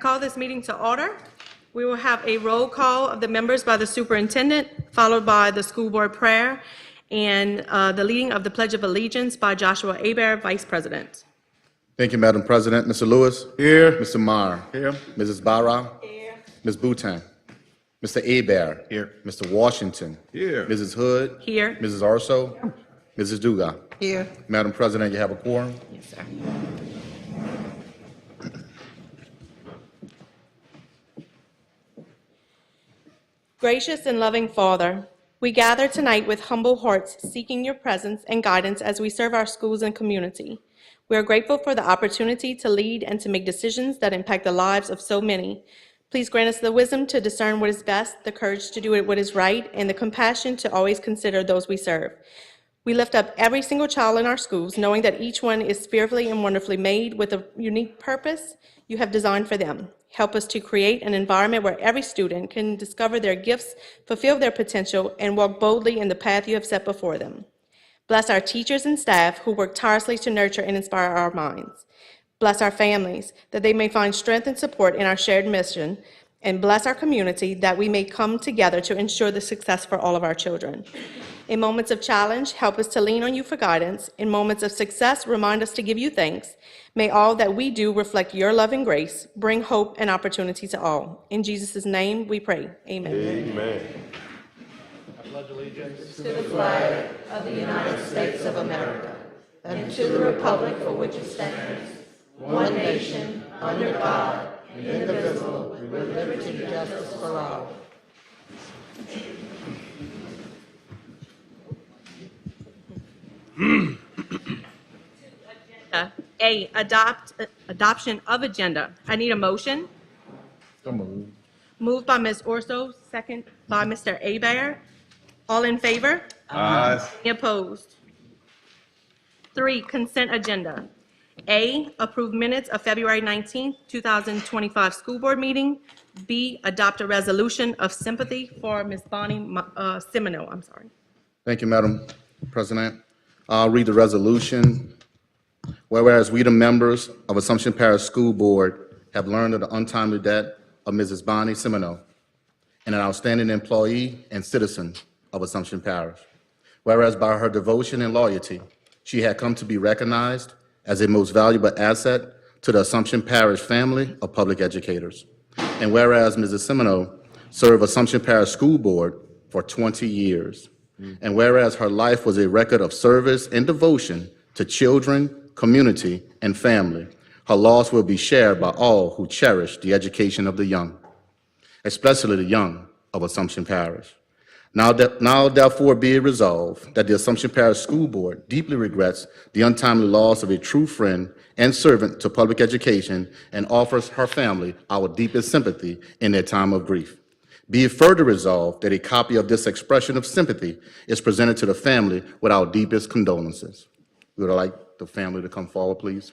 call this meeting to order. We will have a roll call of the members by the superintendent, followed by the school board prayer, and the leading of the Pledge of Allegiance by Joshua Hebert, Vice President. Thank you, Madam President. Mr. Lewis? Here. Mr. Marr? Here. Mrs. Barra? Here. Ms. Boutin? Mr. Hebert? Here. Mr. Washington? Here. Mrs. Hood? Here. Mrs. Arso? Mrs. Dugas? Here. Madam President, you have a quorum? Yes, sir. Gracious and loving Father, we gather tonight with humble hearts, seeking your presence and guidance as we serve our schools and community. We are grateful for the opportunity to lead and to make decisions that impact the lives of so many. Please grant us the wisdom to discern what is best, the courage to do what is right, and the compassion to always consider those we serve. We lift up every single child in our schools, knowing that each one is fearfully and wonderfully made with a unique purpose you have designed for them. Help us to create an environment where every student can discover their gifts, fulfill their potential, and walk boldly in the path you have set before them. Bless our teachers and staff who work tirelessly to nurture and inspire our minds. Bless our families, that they may find strength and support in our shared mission, and bless our community, that we may come together to ensure the success for all of our children. In moments of challenge, help us to lean on you for guidance. In moments of success, remind us to give you thanks. May all that we do reflect your love and grace, bring hope and opportunity to all. In Jesus' name we pray, amen. Amen. I pledge allegiance to the flag of the United States of America and to the republic for which it stands, one nation, under God, indivisible, with liberty and justice for all. A, adoption of agenda. I need a motion. So moved. Moved by Ms. Orso, second by Mr. Hebert. All in favor? Aye. Any opposed? 3, consent agenda. A, approve minutes of February 19th, 2025 school board meeting. B, adopt a resolution of sympathy for Ms. Bonnie Semino. I'm sorry. Thank you, Madam President. I'll read the resolution. Whereas we, the members of Assumption Parish School Board, have learned of the untimely death of Mrs. Bonnie Semino, an outstanding employee and citizen of Assumption Parish. Whereas by her devotion and loyalty, she had come to be recognized as a most valuable asset to the Assumption Parish family of public educators. And whereas Mrs. Semino served Assumption Parish School Board for 20 years. And whereas her life was a record of service and devotion to children, community, and family, her loss will be shared by all who cherish the education of the young, especially the young of Assumption Parish. Now therefore be it resolved that the Assumption Parish School Board deeply regrets the untimely loss of a true friend and servant to public education and offers her family our deepest sympathy in their time of grief. Be it further resolved that a copy of this expression of sympathy is presented to the family with our deepest condolences. We would like the family to come forward, please.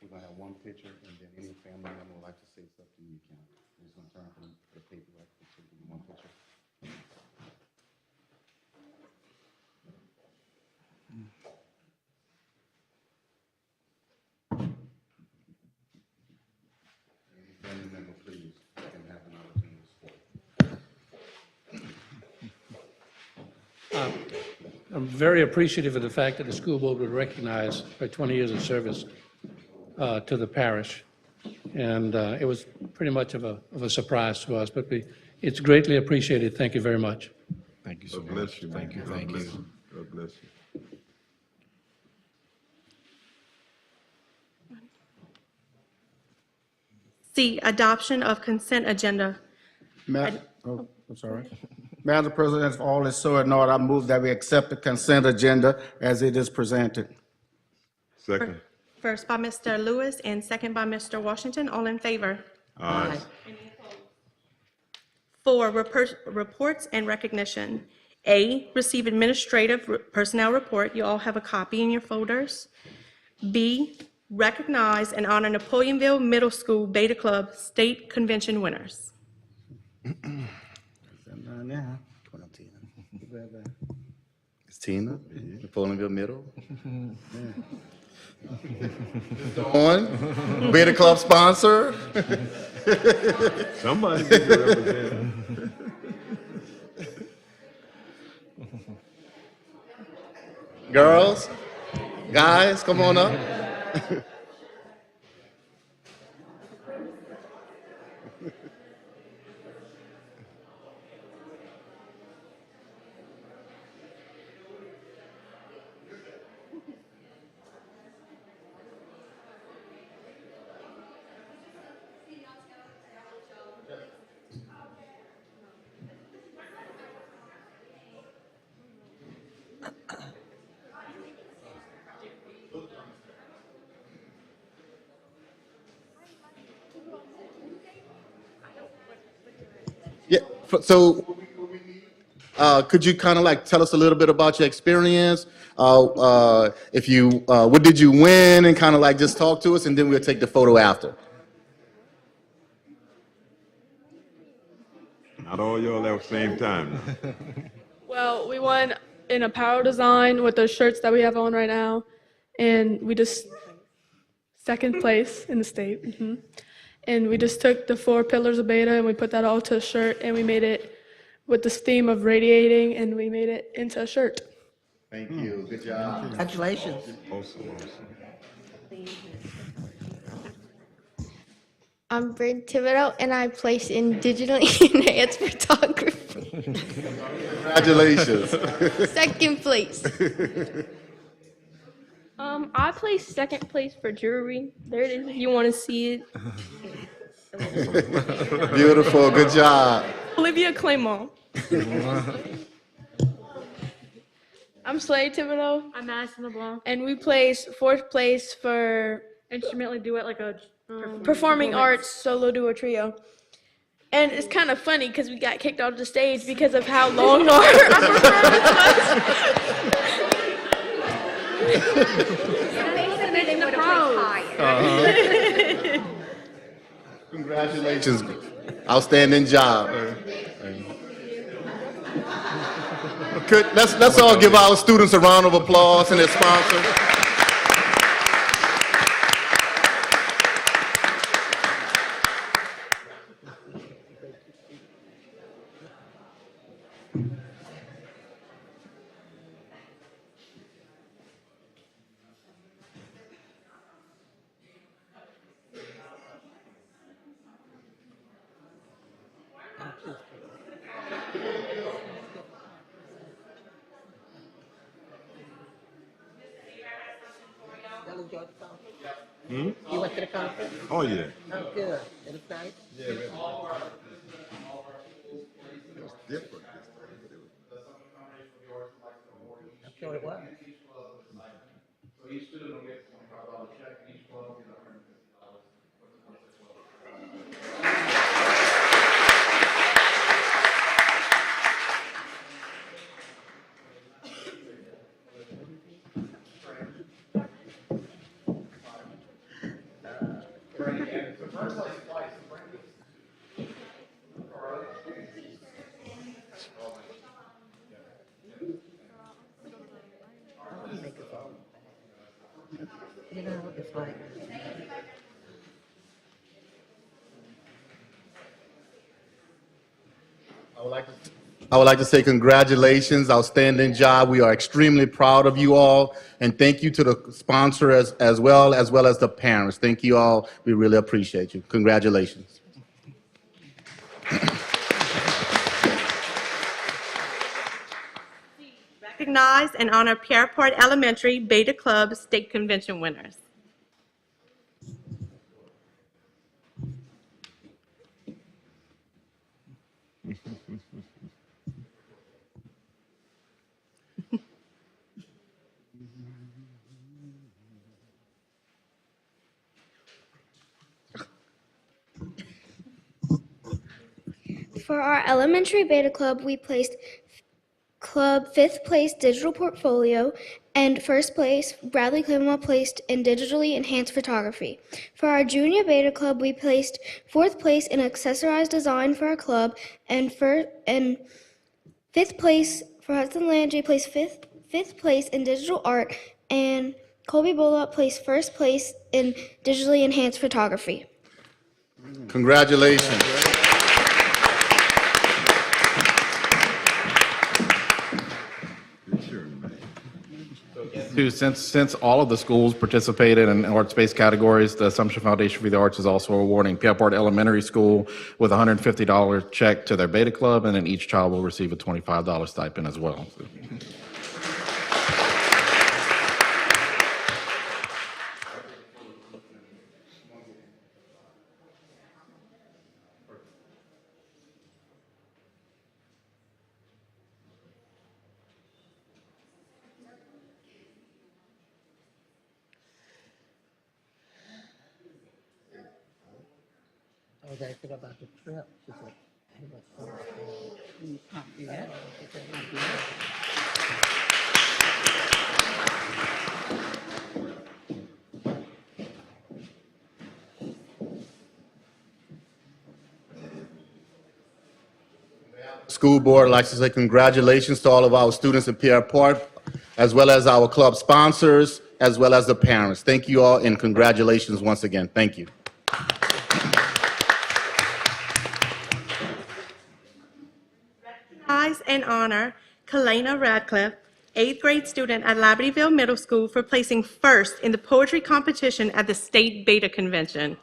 We're going to have one picture, and then any family member would like to say something, you can. We're just going to turn for the paper, like, one picture. Any family member, please, can have an opportunity to speak. I'm very appreciative of the fact that the school board would recognize her 20 years of service to the parish. And it was pretty much of a surprise to us, but it's greatly appreciated. Thank you very much. Thank you so God much. bless you. Thank you, God thank bless you. God bless you. C, adoption of consent agenda. I'm sorry. Madam President, if all is so in order, I move that we accept the consent agenda as it is presented. Second. First by Mr. Lewis and second by Mr. Washington. All in favor? Aye. 4, reports and recognition. A, receive administrative personnel report. You all have a copy in your folders. B, recognize and honor Napoleonville Middle School Beta Club State Convention winners. It's Tina, Napoleonville Middle. On, Beta Club sponsor. Somebody get to represent. Girls, guys, come on up. Yeah, so could you kind of like tell us a little bit about your experience? If you, what did you win, and kind of like just talk to us, and then we'll take the photo after. Not all y'all at the same time. Well, we won in apparel design with the shirts that we have on right now, and we just second place in the state. And we just took the 4 pillars of Beta and we put that all to a shirt, and we made it with this theme of radiating, and we made it into a shirt. Thank you, good job. Congratulations. Awesome. I'm Brent Thibodeau, and I place in digital enhanced photography. Congratulations. Second place. I placed second place for jewelry. There it is if you want to see it. Beautiful, good job. Olivia Claymont. I'm Slade Thibodeau, I'm Madison LeBlanc. and we placed 4th place for Instrumentally duet like a performing arts solo duo trio. And it's kind of funny because we got kicked off the stage because of how long our performance Congratulations, outstanding job. Let's all give our students a round of applause and their sponsors. You went to the conference? Oh, yeah. Oh, good. It was nice. Yeah, really. It was different this time, but it was. I'm sure it was. You know, it's like, I would like to say congratulations, outstanding job. We are extremely proud of you all, and thank you to the sponsor as well as the parents. Thank you all. We really appreciate you. Congratulations. Recognize and honor Pierreport Elementary Beta Club State Convention winners. For our elementary beta club, we placed club 5th place digital portfolio, and 1st place Bradley Clinwell placed in digitally enhanced photography. For our junior beta club, we placed 4th place in accessorized design for our club, and 5th place for Hudson Landry placed 5th place in digital art, and Colby Bullock placed 1st place in digitally enhanced photography. Congratulations. Since all of the schools participated in arts-based categories, the Assumption Foundation for the Arts is also awarding Pierreport Elementary School with a $150 check to their beta club, and then each child will receive a $25 stipend as well. I was asking about the trip. She said, "Hey, what's yeah. She said, "Yeah." School board likes to say congratulations to all of our students at Pierreport, as well as our club sponsors, as well as the parents. Thank you all, and congratulations once again. Thank you. Recognize and honor Kalena Radcliffe, 8th grade student at Libertyville Middle School, for placing first in the poetry competition at the State Beta Convention.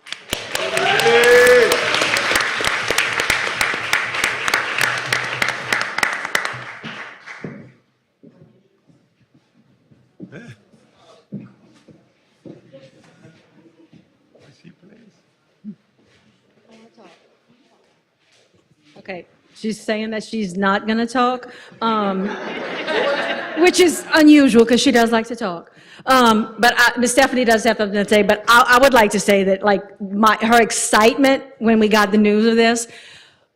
Okay, she's saying that she's not going to talk, which is unusual because she does like to talk. But Miss Stephanie does have something to say, but I would like to say that like her excitement when we got the news of this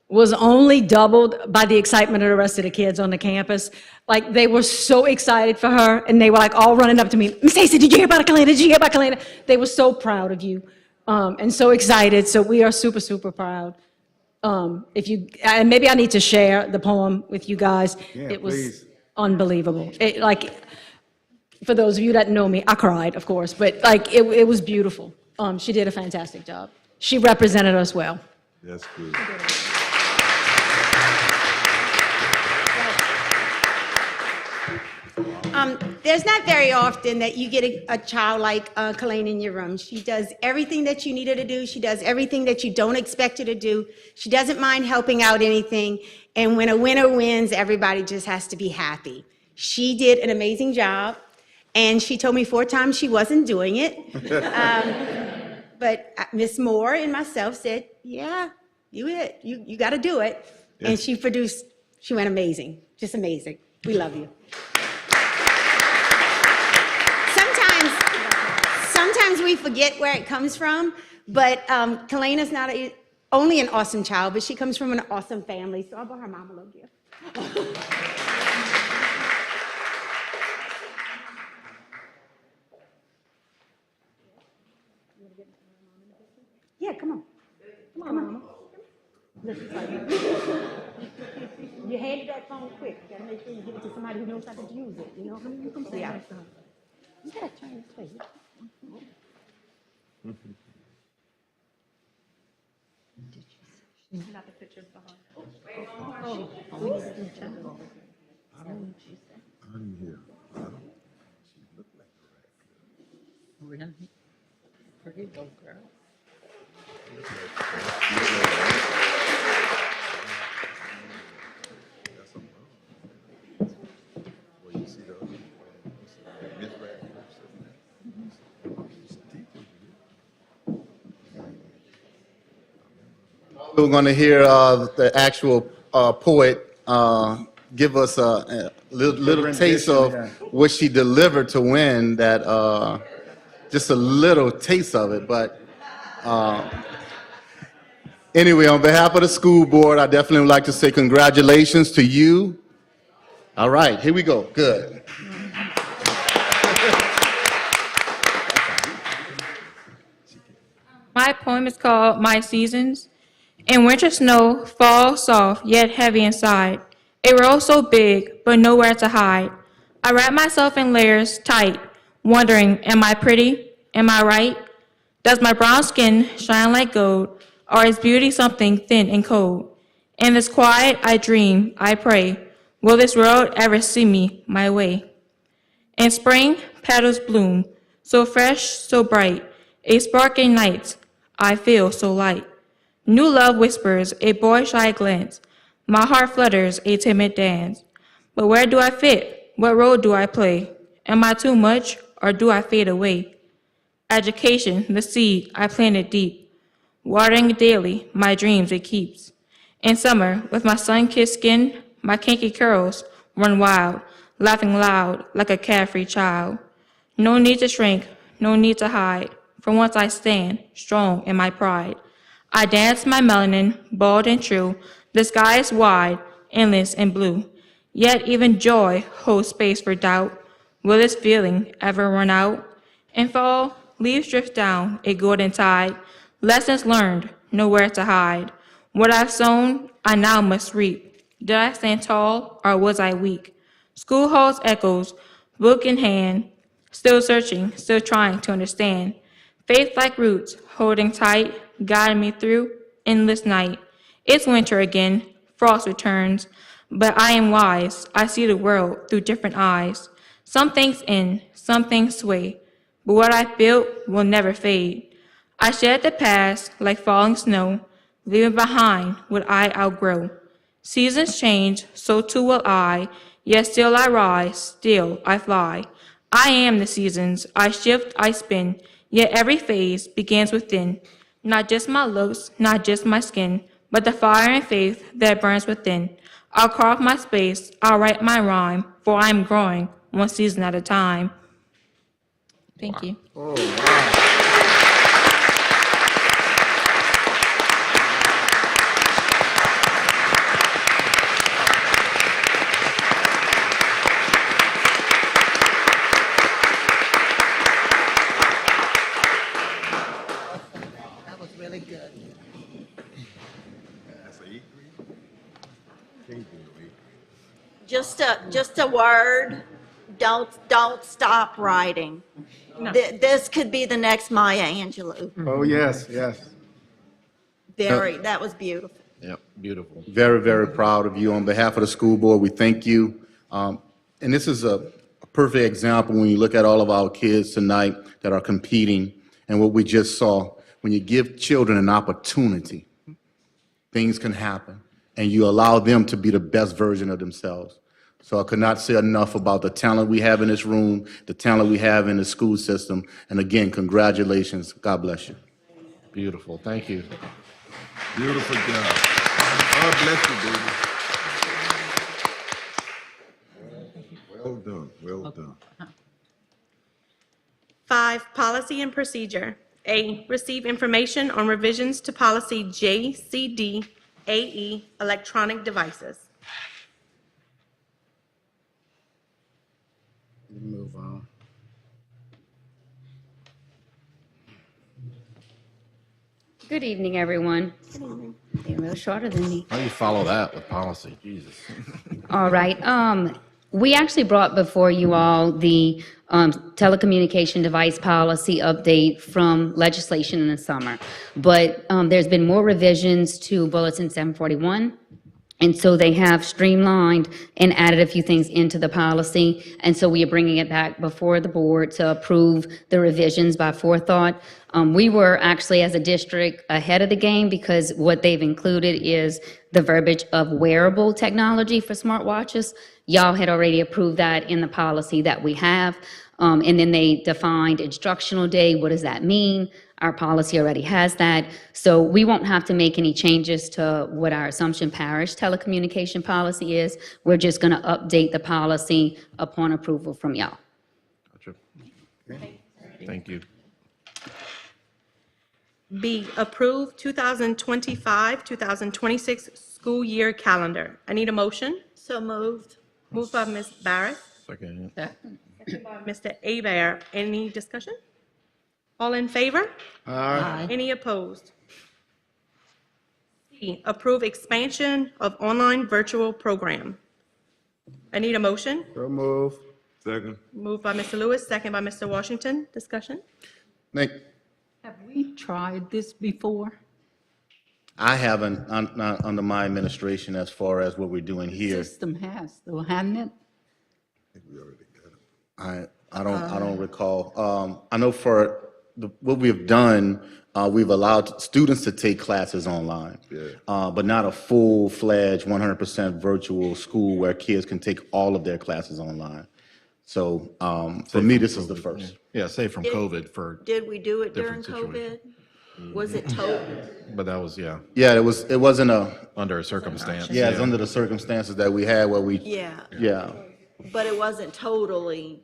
was only doubled by the excitement of the rest of the kids on the campus. Like, they were so excited for her, and they were like all running up to me, "Miss Stacy, did you hear about Kalena? Did you hear about Kalena?" They were so proud of you, and so excited, so we are super, super proud. And maybe I need to share the poem with you guys. Yeah, It was please. unbelievable. For those of you that know me, I cried, of course, but like, it was beautiful. She did a fantastic job. She represented us well. That's good. There's not very often that you get a child like Kalena in your room. She does everything that you need her to do. She does everything that you don't expect her to do. She doesn't mind helping out anything. And when a winner wins, everybody just has to be happy. She did an amazing job, and she told me 4 times she wasn't doing it. But Miss Moore and myself said, "Yeah, you got to do it." Yeah. And she went amazing, just amazing. We love you. Sometimes we forget where it comes from, but Kalena's not only an awesome child, but she comes from an awesome family. So I bought her mom a little gift. Yeah, come on. Come on, Mama. You handed that phone quick. You gotta make sure you give it to somebody who knows how to use it, you know? You can play that song. You gotta turn this way. Not the pictures behind. I didn't hear. She looked like a rat. Really? Pretty little girl. That's a mom. Well, you see the other Miss Radcliffe sitting there. She's teaching you. We're going to hear the actual poet give us a little taste of what she delivered to win that, just a little taste of it. But Anyway, on behalf of the school board, I definitely would like to say congratulations to you. All right, here we go. Good. My poem is called My Seasons. In winter snow, fall soft yet heavy inside. A roll so big, but nowhere to hide. I wrap myself in layers tight, wondering, am I pretty? Am I right? Does my brown skin shine like gold, or is beauty something thin and cold? In this quiet, I dream, I pray, will this world ever see me my way? In spring, petals bloom, so fresh, so bright, a sparkling night, I feel so light. New love whispers, a boy-shy glance, my heart flutters, a timid dance. But where do I fit? What role do I play? Am I too much, or do I fade away? Education, the seed I planted deep, watering daily, my dreams it keeps. In summer, with my sun-kissed skin, my kinky curls run wild, laughing loud like a carefree child. No need to shrink, no need to hide, for once I stand, strong in my pride. I dance my melanin, bold and true, the sky is wide, endless and blue. Yet even joy holds space for doubt. Will this feeling ever run out? In fall, leaves drift down, a golden tide. Lessons learned, nowhere to hide. What I've sown, I now must reap. Did I stand tall, or was I weak? School halls echoes, book in hand, still searching, still trying to understand. Faith like roots, holding tight, guiding me through endless night. It's winter again, frost returns, but I am wise. I see the world through different eyes. Some things end, some things sway, but what I built will never fade. I shed the past like falling snow, leaving behind what I outgrow. Seasons change, so too will I, yet still I rise, still I fly. I am the seasons, I shift, I spin, yet every phase begins within. Not just my looks, not just my skin, but the fire and faith that burns within. I'll carve my space, I'll write my rhyme, for I am growing, one season at a time. Thank you. That was really good. That's an 8th grade? Can't be no 8th grade. Just a word, don't stop writing. This could be the next Maya Angelou. Oh, yes, yes. That was beautiful. Yep, beautiful. Very, very proud of you. On behalf of the school board, we thank you. And this is a perfect example when you look at all of our kids tonight that are competing and what we just saw. When you give children an opportunity, things can happen, and you allow them to be the best version of themselves. So I could not say enough about the talent we have in this room, the talent we have in the school system. And again, congratulations. God bless you. Beautiful, thank you. Beautiful job. God bless you, baby. Well done, well done. 5, policy and procedure. A, receive information on revisions to policy JCD-AE, electronic devices. Move on. Good evening, everyone. They're a little shorter than me. How do you follow that with policy? Jesus. All right. We actually brought before you all the telecommunication device policy update from legislation in the summer. But there's been more revisions to Bulletin 741. And so they have streamlined and added a few things into the policy. And so we are bringing it back before the board to approve the revisions by forethought. We were actually, as a district, ahead of the game because what they've included is the verbiage of wearable technology for smartwatches. Y'all had already approved that in the policy that we have. And then they defined instructional day. What does that mean? Our policy already has that. So we won't have to make any changes to what our Assumption Parish telecommunication policy is. We're just going to update the policy upon approval from y'all. Gotcha. Thank you. B, approve 2025-2026 school year calendar. I need a motion. So moved. Moved by Ms. Barrett, Second. second by Mr. Abear. Any discussion? All in favor? Aye. Any opposed? C, approve expansion of online virtual program. I need a motion. So move. Second. Moved by Mr. Lewis, second by Mr. Washington. Discussion? Nick, Have we tried this before? I haven't, not under my administration as far as what we're doing here. System has, though, hasn't it? I don't recall. I know for what we've done, we've allowed students to take classes online, but not a full-fledged 100% virtual school where kids can take all of their classes online. So for me, this is the first. Yeah, save from COVID for, Did we do it during Different COVID? Was it total? but that was, yeah, Yeah, it wasn't a, under a circumstance. yeah, it's under the circumstances that we had where we, Yeah, yeah. but it wasn't totally,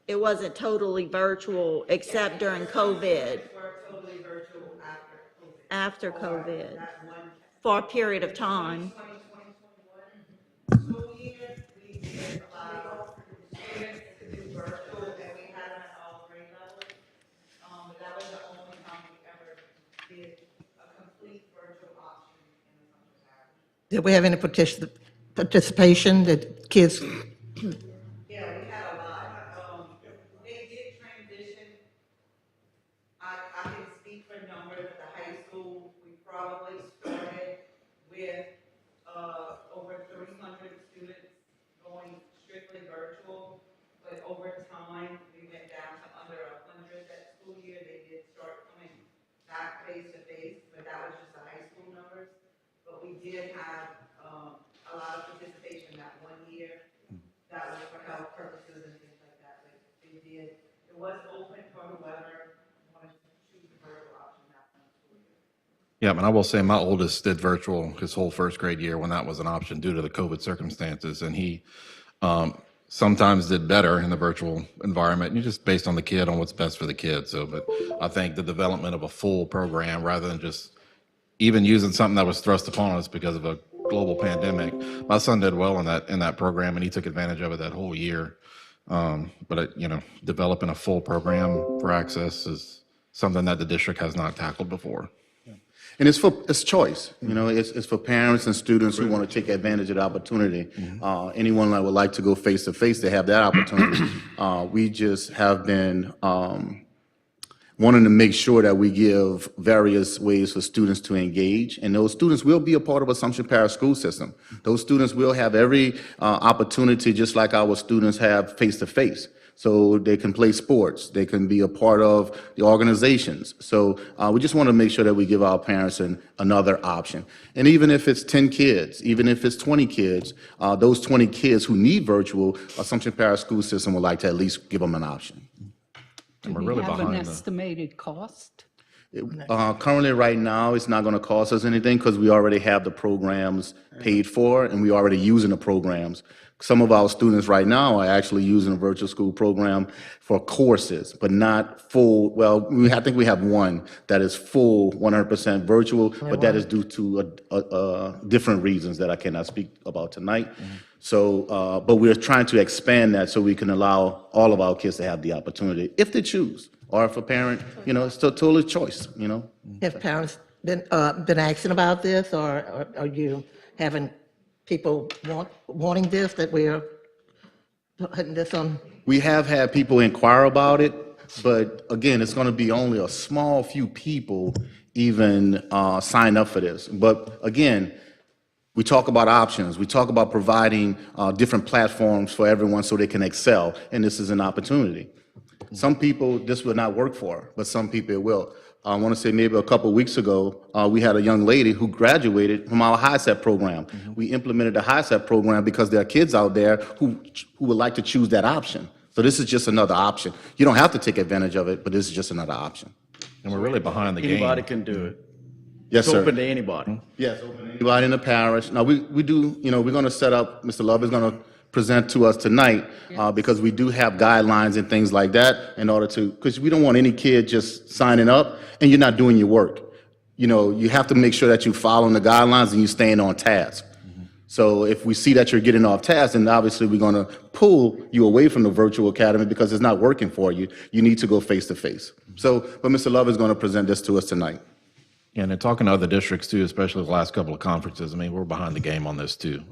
it wasn't totally virtual except during COVID. After COVID, for a period of time. Did we have any participation that kids? Yeah, we had a lot. They did transition. I can speak for numbers at the high school. We probably started with, over 300 students going strictly virtual. But over time, we went down to under 100 that school year. They did start coming back face to face, but that was just the high school numbers. But we did have, a lot of participation that one year. That was for health purposes and things like that, but they did, it was open for whoever wanted to choose the virtual option that one school year. Yeah, and I will say my oldest did virtual his whole first grade year when that was an option due to the COVID circumstances. And he sometimes did better in the virtual environment, and just based on the kid, on what's best for the kid. So, but I think the development of a full program rather than just even using something that was thrust upon us because of a global pandemic. My son did well in that program, and he took advantage of it that whole year. But developing a full program for access is something that the district has not tackled before. And it's choice, it's for parents and students who want to take advantage of the opportunity. Anyone that would like to go face to face, they have that opportunity. We just have been wanting to make sure that we give various ways for students to engage, and those students will be a part of Assumption Parish school system. Those students will have every opportunity, just like our students have face-to-face. So they can play sports, they can be a part of the organizations. So we just want to make sure that we give our parents another option. And even if it's 10 kids, even if it's 20 kids, those 20 kids who need virtual, Assumption Parish school system would like to at least give them an option. Do we're we really have an behind the- estimated cost? Currently, right now, it's not going to cost us anything because we already have the programs paid for and we already using the programs. Some of our students right now are actually using a virtual school program for courses, but not full. Well, I think we have one that is full 100% virtual, but that is due to different reasons that I cannot speak about tonight. So, but we're trying to expand that so we can allow all of our kids to have the opportunity if they choose, or if a parent, it's still totally choice, Have parents been asking about this, or are you having people wanting this, that we're putting this on? We have had people inquire about it, but again, it's going to be only a small few people even sign up for this. But again, we talk about options. We talk about providing different platforms for everyone so they can excel, and this is an opportunity. Some people, this will not work for, but some people it will. I want to say maybe a couple of weeks ago, we had a young lady who graduated from our HiSET program. We implemented the HiSET program because there are kids out there who would like to choose that option. So this is just another option. You don't have to take advantage of it, but this is just another option. And we're really behind the game. Anybody can do it. Yes, It's sir. open to anybody. Yes, open to anybody in the parish. Now, we do, we're going to set up, Mr. Love is going to present to us tonight, because we do have guidelines and things like that in order to, because we don't want any kid just signing up and you're not doing your work. You know, you have to make sure that you're following the guidelines and you're staying on task. So if we see that you're getting off task, then obviously we're going to pull you away from the virtual academy because it's not working for you. You need to go face to face. So, but Mr. Love is going to present this to us tonight. Yeah, and then talking to other districts too, especially the last couple of conferences, I mean, we're behind the game on this too.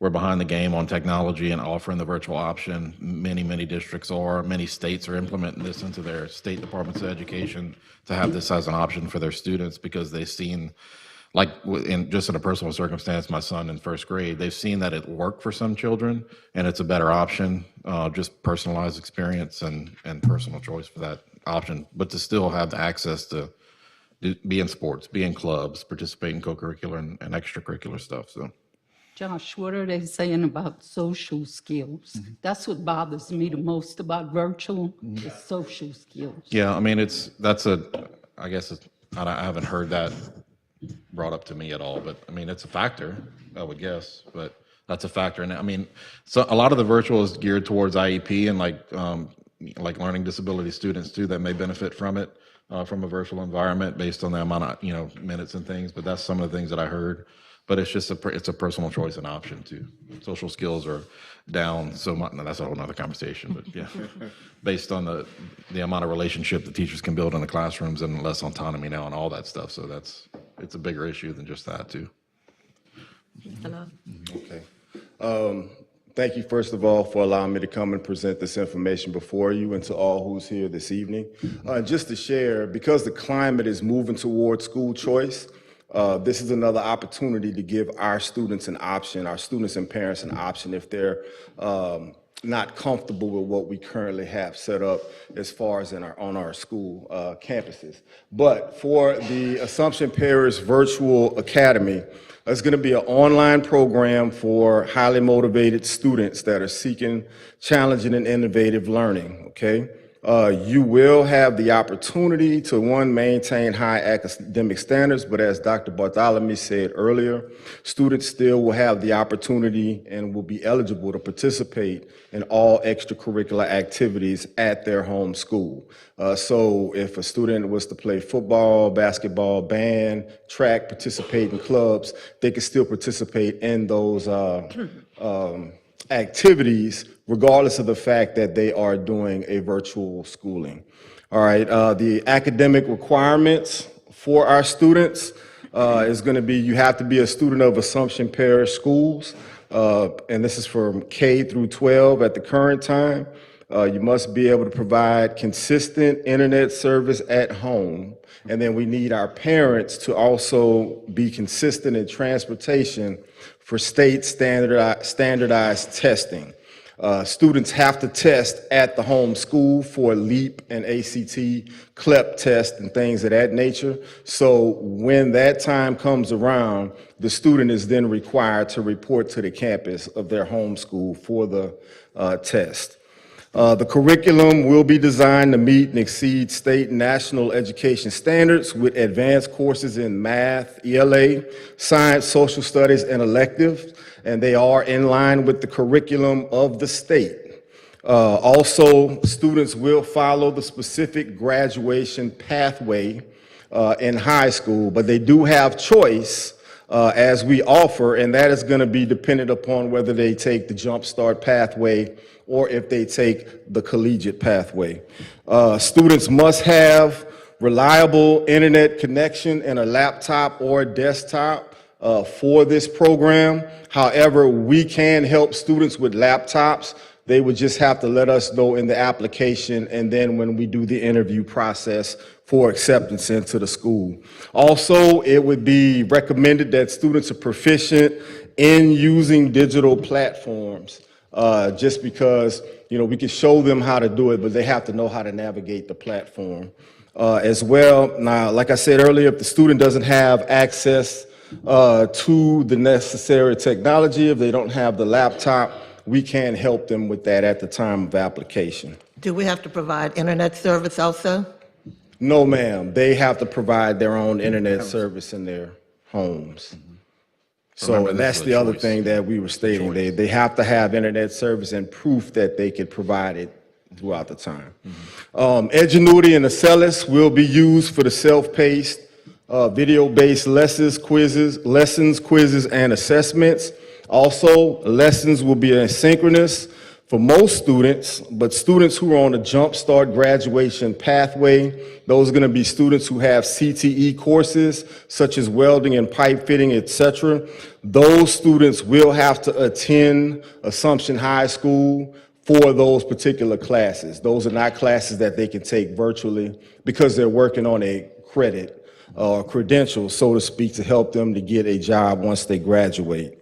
We're behind the game on technology and offering the virtual option. Many districts are, many states are implementing this into their state departments of education to have this as an option for their students because they've seen, like just in a personal circumstance, my son in first grade, they've seen that it worked for some children and it's a better option, just personalized experience and personal choice for that option, but to still have the access to be in sports, be in clubs, participate in co-curricular and extracurricular stuff. So, Josh, what are they saying about social skills? That's what bothers me the most about virtual, is social skills. yeah, I mean, I guess I haven't heard that brought up to me at all, but I mean, it's a factor, I would guess, but that's a factor. And I mean, so a lot of the virtual is geared towards IEP and like learning disability students too that may benefit from it, from a virtual environment based on the amount of, minutes and things, but that's some of the things that I heard. But it's just it's a personal choice and option too. Social skills are down so much, and that's a whole nother conversation, but yeah, based on the amount of relationship the teachers can build in the classrooms and less autonomy now and all that stuff. So it's a bigger issue than just that too. Hello. Okay. Thank you, first of all, for allowing me to come and present this information before you and to all who's here this evening. Just to share, because the climate is moving towards school choice, this is another opportunity to give our students an option, our students and parents an option if they're not comfortable with what we currently have set up as far as on our school campuses. But for the Assumption Parish Virtual Academy, it's going to be an online program for highly motivated students that are seeking challenging and innovative learning, okay? You will have the opportunity to, one, maintain high academic standards, but as Dr. Bartholomew said earlier, students still will have the opportunity and will be eligible to participate in all extracurricular activities at their home school. So if a student was to play football, basketball, band, track, participate in clubs, they can still participate in those activities regardless of the fact that they are doing a virtual schooling. All right, the academic requirements for our students is going to be, you have to be a student of Assumption Parish Schools, and this is from K through 12 at the current time. You must be able to provide consistent internet service at home, and then we need our parents to also be consistent in transportation for state standardized testing. Students have to test at the home school for LEAP and ACT, CLEP test and things of that nature. So when that time comes around, the student is then required to report to the campus of their home school for the test. The curriculum will be designed to meet and exceed state and national education standards with advanced courses in math, ELA, science, social studies, and electives, and they are in line with the curriculum of the state. Also, students will follow the specific graduation pathway in high school, but they do have choice as we offer, and that is going to be dependent upon whether they take the Jump Start pathway or if they take the collegiate pathway. Students must have reliable internet connection and a laptop or desktop for this program. However, we can help students with laptops. They would just have to let us know in the application and then when we do the interview process for acceptance into the school. Also, it would be recommended that students are proficient in using digital platforms, just because, we can show them how to do it, but they have to know how to navigate the platform as well. Now, like I said earlier, if the student doesn't have access to the necessary technology, if they don't have the laptop, we can help them with that at the time of application. Do we have to provide internet service also? No, ma'am. They have to provide their own internet service in their homes. So, Remember, and this that's is a the other choice. thing that we were stating. They have to have internet service and proof that they could provide it throughout the time. Edgenuity and Acellus will be used for the self-paced, video-based lessons, quizzes, and assessments. Also, lessons will be asynchronous for most students, but students who are on a Jumpstart graduation pathway, those are going to be students who have CTE courses such as welding and pipe fitting, etc. Those students will have to attend Assumption High School for those particular classes. Those are not classes that they can take virtually because they're working on a credit or credential, so to speak, to help them to get a job once they graduate.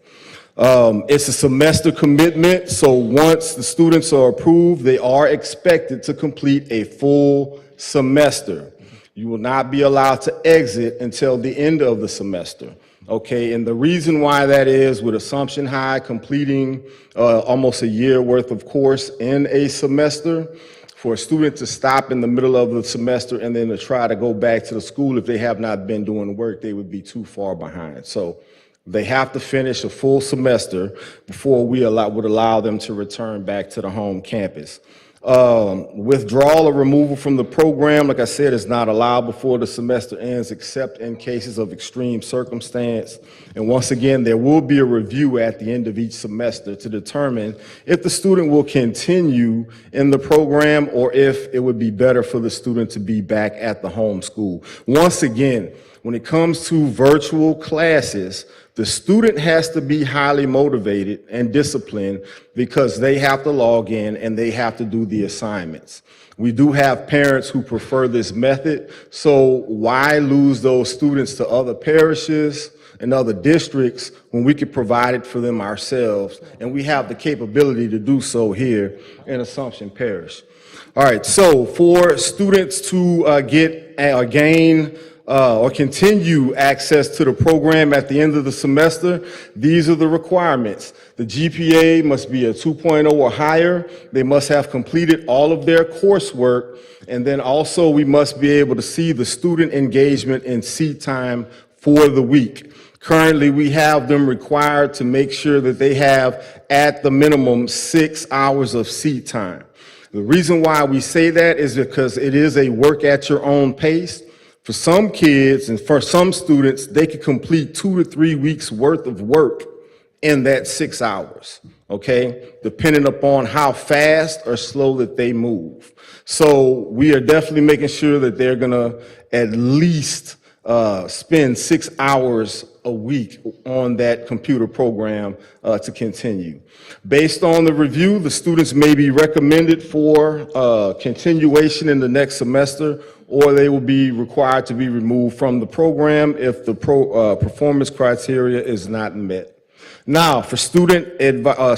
It's a semester commitment, so once the students are approved, they are expected to complete a full semester. You will not be allowed to exit until the end of the semester. Okay, and the reason why that is, with Assumption High completing almost a year worth of course in a semester, for a student to stop in the middle of the semester and then to try to go back to the school if they have not been doing work, they would be too far behind. So they have to finish a full semester before we would allow them to return back to the home campus. Withdrawal or removal from the program, like I said, is not allowed before the semester ends, except in cases of extreme circumstance. And once again, there will be a review at the end of each semester to determine if the student will continue in the program or if it would be better for the student to be back at the home school. Once again, when it comes to virtual classes, the student has to be highly motivated and disciplined because they have to log in and they have to do the assignments. We do have parents who prefer this method, so why lose those students to other parishes and other districts when we could provide it for them ourselves, and we have the capability to do so here in Assumption Parish. All right, so for students to gain or continue access to the program at the end of the semester, these are the requirements. The GPA must be a 2.0 or higher. They must have completed all of their coursework. And then also we must be able to see the student engagement and seat time for the week. Currently, we have them required to make sure that they have at the minimum 6 hours of seat time. The reason why we say that is because it is a work at your own pace. For some kids and for some students, they could complete 2 to 3 weeks worth of work in that 6 hours, okay? Depending upon how fast or slow that they move. So we are definitely making sure that they're gonna at least spend 6 hours a week on that computer program to continue. Based on the review, the students may be recommended for continuation in the next semester, or they will be required to be removed from the program if the performance criteria is not met. Now, for student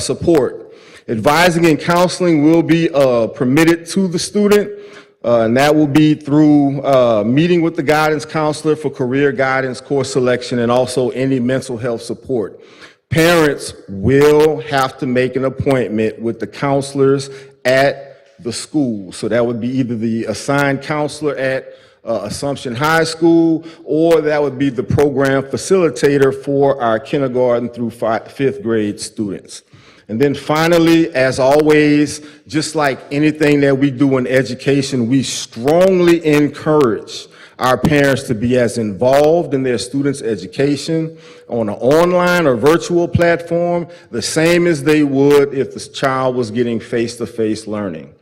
support, advising and counseling will be permitted to the student, and that will be through meeting with the guidance counselor for career guidance, course selection, and also any mental health support. Parents will have to make an appointment with the counselors at the school. So that would be either the assigned counselor at Assumption High School, or that would be the program facilitator for our kindergarten through 5th grade students. And then finally, as always, just like anything that we do in education, we strongly encourage our parents to be as involved in their students' education on an online or virtual platform, the same as they would if the child was getting face-to-face learning.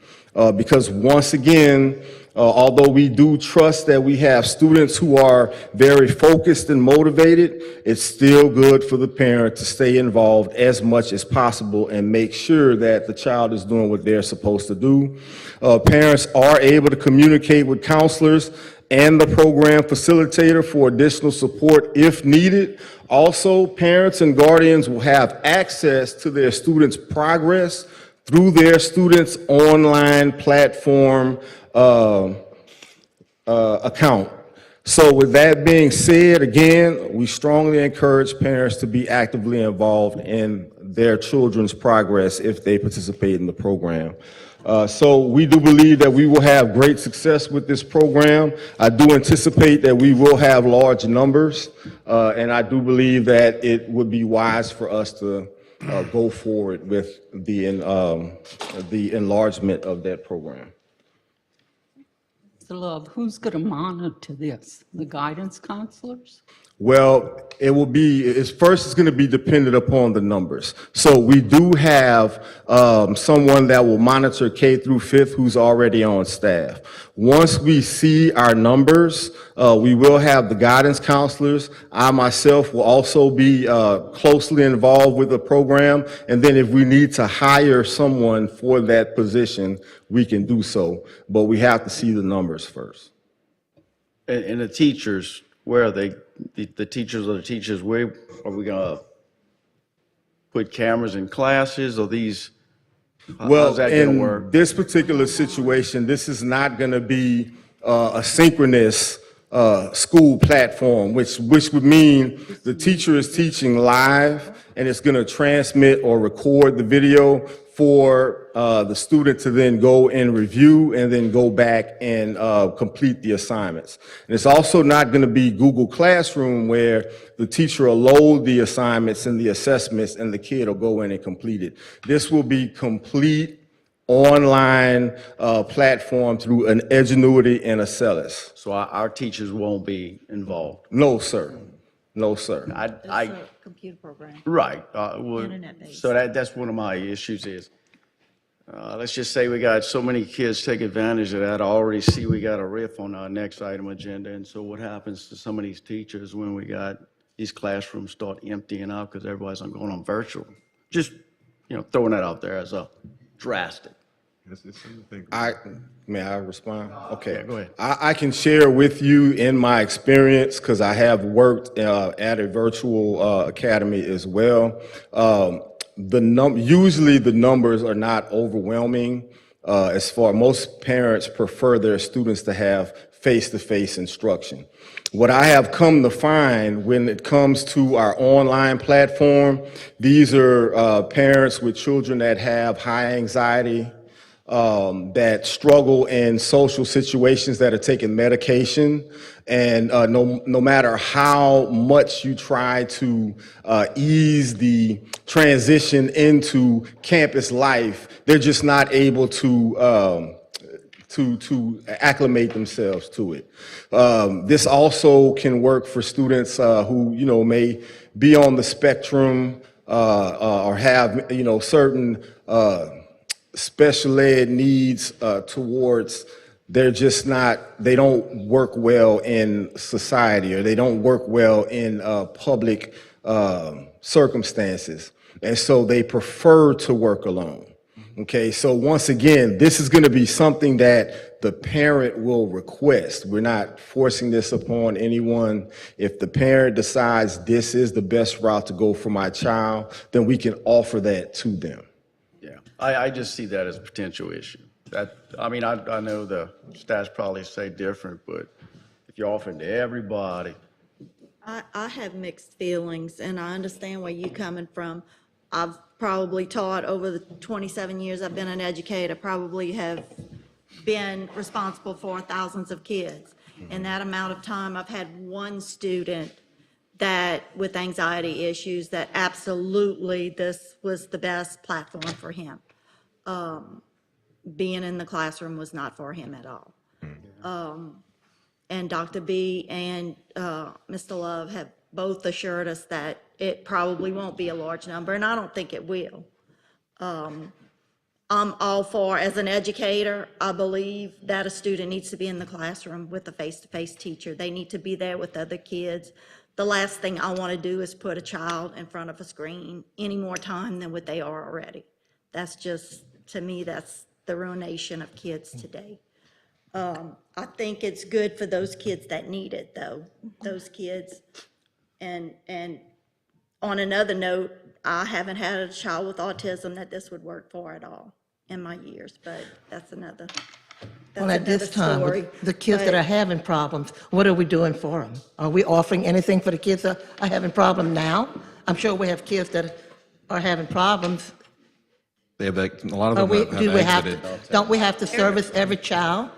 Because once again, although we do trust that we have students who are very focused and motivated, it's still good for the parent to stay involved as much as possible and make sure that the child is doing what they're supposed to do. Parents are able to communicate with counselors and the program facilitator for additional support if needed. Also, parents and guardians will have access to their students' progress through their students' online platform account. So with that being said, again, we strongly encourage parents to be actively involved in their children's progress if they participate in the program. So we do believe that we will have great success with this program. I do anticipate that we will have large numbers, and I do believe that it would be wise for us to go forward with the enlargement of that program. Mr. Love, who's going to monitor this? The guidance counselors? Well, it will be, it's going to be dependent upon the numbers. So we do have someone that will monitor K through 5th who's already on staff. Once we see our numbers, we will have the guidance counselors. I myself will also be closely involved with the program. And then if we need to hire someone for that position, we can do so. But we have to see the numbers first. And the teachers, where are they? The teachers are the teachers, where are we going to put cameras in classes, or these, how's that going to work? In this particular situation, this is not going to be a synchronous school platform, which would mean the teacher is teaching live and it's going to transmit or record the video for the student to then go and review and then go back and complete the assignments. And it's also not going to be Google Classroom where the teacher will load the assignments and the assessments and the kid will go in and complete it. This will be complete online platform through an Edgenuity and a Celis. So our teachers won't be involved? No, sir. No, sir. Computer program. Right. Well, Internet-based. so that's one of my issues is, let's just say we got so many kids take advantage of that. I already see we got a riff on our next item agenda. And so what happens to some of these teachers when we got these classrooms start emptying out because everybody's going on virtual? Just, throwing that out there as a drastic. May I respond? Okay. Yeah, go ahead. I can share with you in my experience, because I have worked at a virtual academy as well. Usually the numbers are not overwhelming. As far most parents prefer their students to have face-to-face instruction. What I have come to find when it comes to our online platform, these are parents with children that have high anxiety, that struggle in social situations, that are taking medication, and no matter how much you try to ease the transition into campus life, they're just not able to acclimate themselves to it. This also can work for students who may be on the spectrum or have certain special ed needs towards they don't work well in society, or they don't work well in public circumstances. And so they prefer to work alone. Okay, so once again, this is going to be something that the parent will request. We're not forcing this upon anyone. If the parent decides this is the best route to go for my child, then we can offer that to them. Yeah, I just see that as a potential issue. I know the stats probably say different, but if you're offering to everybody. I have mixed feelings, and I understand where you're coming from. I've probably taught over the 27 years I've been an educator, probably have been responsible for thousands of kids. In that amount of time, I've had one student that with anxiety issues that absolutely this was the best platform for him. Being in the classroom was not for him at all. And Dr. B and Mr. Love have both assured us that it probably won't be a large number, and I don't think it will. I'm all for, as an educator, I believe that a student needs to be in the classroom with a face-to-face teacher. They need to be there with other kids. The last thing I want to do is put a child in front of a screen any more time than what they are already. That's just, to me, that's the ruination of kids today. I think it's good for those kids that need it, though, those kids. And on another note, I haven't had a child with autism that this would work for at all in my years, but that's another Well, at this time, story. with the kids that But- are having problems, what are we doing for them? Are we offering anything for the kids that are having problems now? I'm sure we have kids that are having problems They have, a lot of Are them we, have do we have, exited. don't we have to service every child?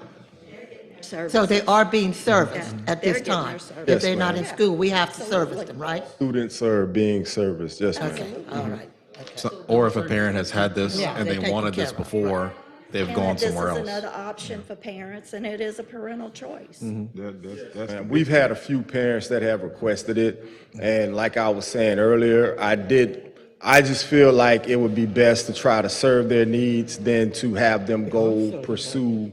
So they are being serviced at this time? If Yes, they're not in ma'am. school, we have to service them, right? Students are being serviced, yes, ma'am. Okay, all right. Or if a parent has had this Yeah, and they're they taken wanted this care of, before, they've And gone that this somewhere is else. another option for parents, and it is a parental choice. And we've had a few parents that have requested it, and like I was saying earlier, I just feel like it would be best to try to serve their needs than to have them go pursue,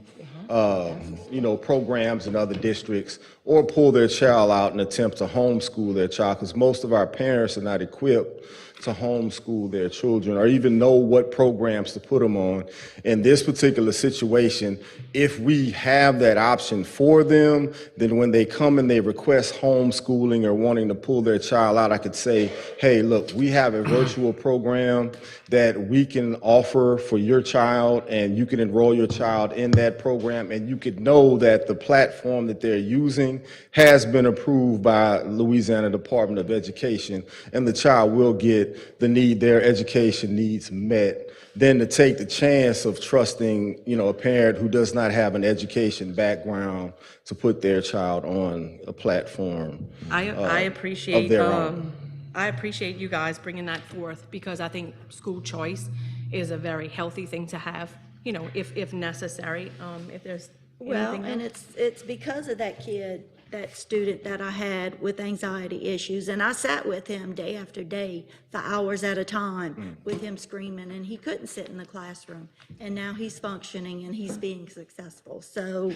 programs in other districts or pull their child out and attempt to homeschool their child, because most of our parents are not equipped to homeschool their children or even know what programs to put them on. In this particular situation, if we have that option for them, then when they come and they request homeschooling or wanting to pull their child out, I could say, hey, look, we have a virtual program that we can offer for your child, and you can enroll your child in that program, and you could know that the platform that they're using has been approved by Louisiana Department of Education, and the child will get their education needs met, than to take the chance of trusting, a parent who does not have an education background to put their child on a platform I of appreciate, their own. I appreciate you guys bringing that forth, because I think school choice is a very healthy thing to have, if necessary, if there's Well, anything and else. it's because of that kid, that student that I had with anxiety issues, and I sat with him day after day for hours at a time with him screaming, and he couldn't sit in the classroom. And now he's functioning and he's being successful. So,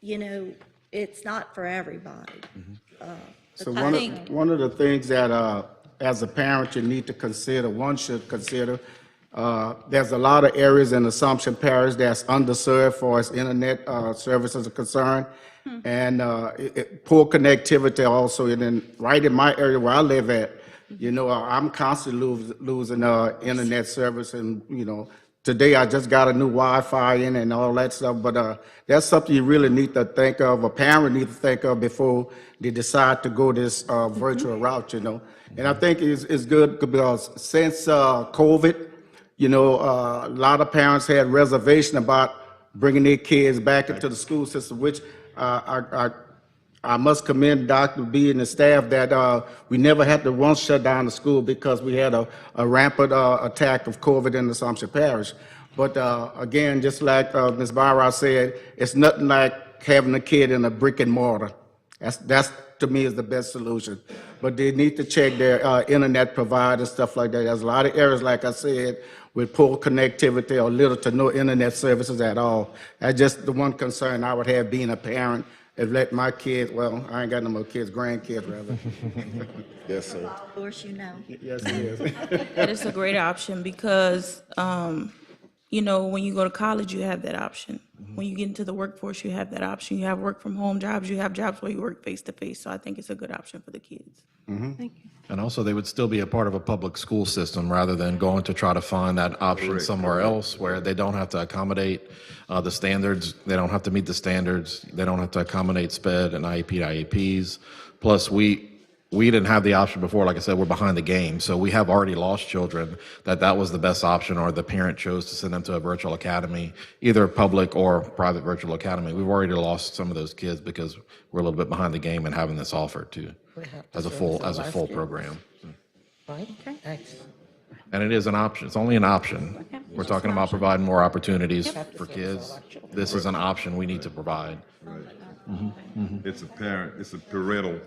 it's not for everybody. So I think- one of the things that, as a parent, you need to consider, one should consider, there's a lot of areas in Assumption Parish that's underserved for as internet services are concerned. And poor connectivity also, and then right in my area where I live at, I'm constantly losing internet service, and, today I just got a new Wi-Fi in and all that stuff, but that's something you really need to think of, a parent need to think of before they decide to go this virtual route, And I think it's good because since COVID, a lot of parents had reservation about bringing their kids back into the school system, which I must commend Dr. B and the staff that we never had to once shut down the school because we had a rampant attack of COVID in Assumption Parish. But again, just like Ms. Barra said, it's nothing like having a kid in a brick and mortar. That's to me is the best solution. But they need to check their internet provider, stuff like that. There's a lot of areas, like I said, with poor connectivity or little to no internet services at all. That's just the one concern I would have being a parent, is let my kids, well, I ain't got no more kids, grandkids rather. Yes, sir. Of course, Yes, it is. That is a great option because, when you go to college, you have that option. When you get into the workforce, you have that option. You have work from home jobs, you have jobs where you work face to face. So I think it's a good option for the kids. Thank you. And also, they would still be a part of a public school system rather than going to try to find that option somewhere else where they don't have to accommodate the standards. They don't have to meet the standards. They don't have to accommodate SPED and IEP to IEPs. Plus, we didn't have the option before. Like I said, we're behind the game. So we have already lost children that was the best option, or the parent chose to send them to a virtual academy, either public or private virtual academy. We've already lost some of those kids because we're a little bit behind the game and having this offered too, as a full program. Right? Excellent. And it is an option. It's only an option. We're talking about providing more opportunities for kids. This is an option we need to provide. It's a parental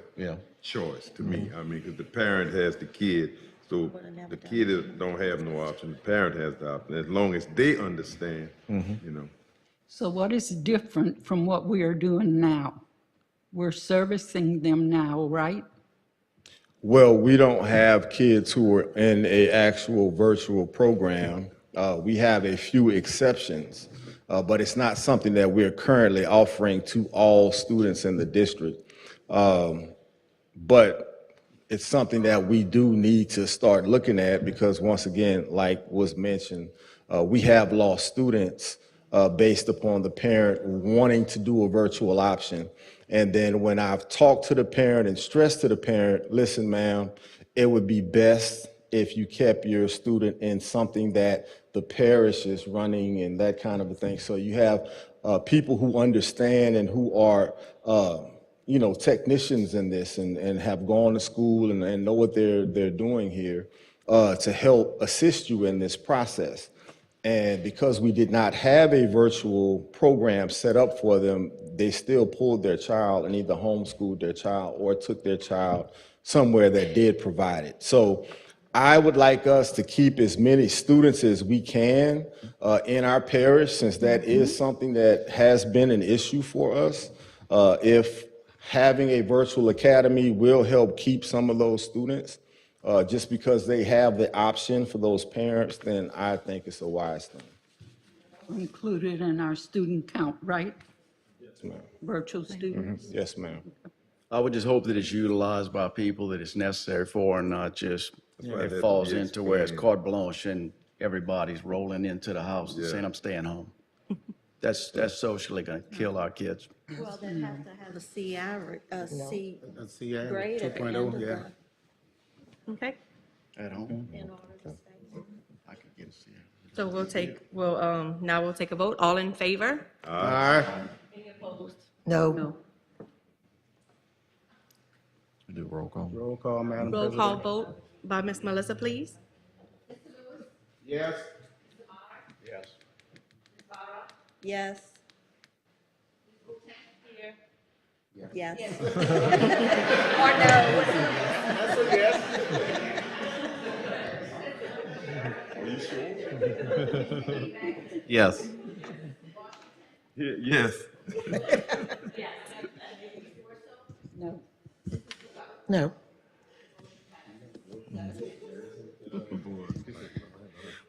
choice to me. I mean, because the parent has the kid, so the kid don't have no option. The parent has the option, as long as they understand, So what is different from what we are doing now? We're servicing them now, right? Well, we don't have kids who are in a actual virtual program. We have a few exceptions, but it's not something that we're currently offering to all students in the district. But it's something that we do need to start looking at because, once again, like was mentioned, we have lost students based upon the parent wanting to do a virtual option. And then when I've talked to the parent and stressed to the parent, listen, ma'am, it would be best if you kept your student in something that the parishes running and that kind of a thing. So you have people who understand and who are, technicians in this and have gone to school and know what they're doing here to help assist you in this process. And because we did not have a virtual program set up for them, they still pulled their child and either homeschooled their child or took their child somewhere that did provide it. So I would like us to keep as many students as we can in our parish, since that is something that has been an issue for us. If having a virtual academy will help keep some of those students, just because they have the option for those parents, then I think it's a wise thing. Included in our student count, right? Yes, ma'am. Virtual students? Yes, ma'am. I would just hope that it's utilized by people that it's necessary for and not just Right. it falls Yeah, into where it's yeah. carte blanche and everybody's rolling into the house and Yeah. saying, I'm staying home. That's socially gonna kill our kids. Well, they have to have a C average, a C Let's see, yeah, grade at the end 2.0, of yeah. the. Okay, At home, In order to stay. I could get a C. so now we'll take a vote. All in favor? All right. Any opposed? No. We do roll call. Roll call, Madam Roll President. call vote by Ms. Melissa, please. Yes. Yes. Yes. Yes. Or no? That's a yes. Yes. Yes. No. No.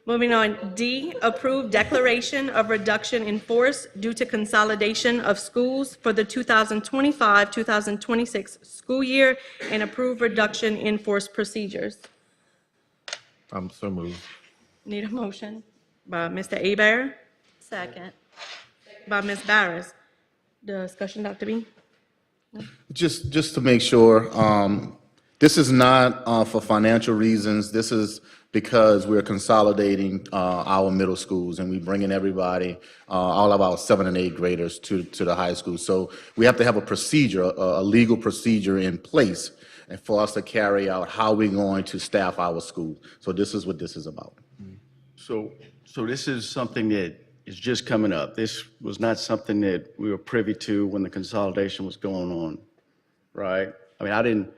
Moving on, D, approve declaration of reduction in force due to consolidation of schools for the 2025-2026 school year and approve reduction in force procedures. I'm so moved. Need a motion by Mr. Abear, Second. by Ms. Barris. Discussion, Dr. B? Just to make sure, this is not for financial reasons. This is because we're consolidating our middle schools and we bringing everybody, all of our 7th and 8th graders to the high school. So we have to have a procedure, a legal procedure in place and for us to carry out how we're going to staff our school. So this is what this is about. So this is something that is just coming up. This was not something that we were privy to when the consolidation was going on, right? I mean, I don't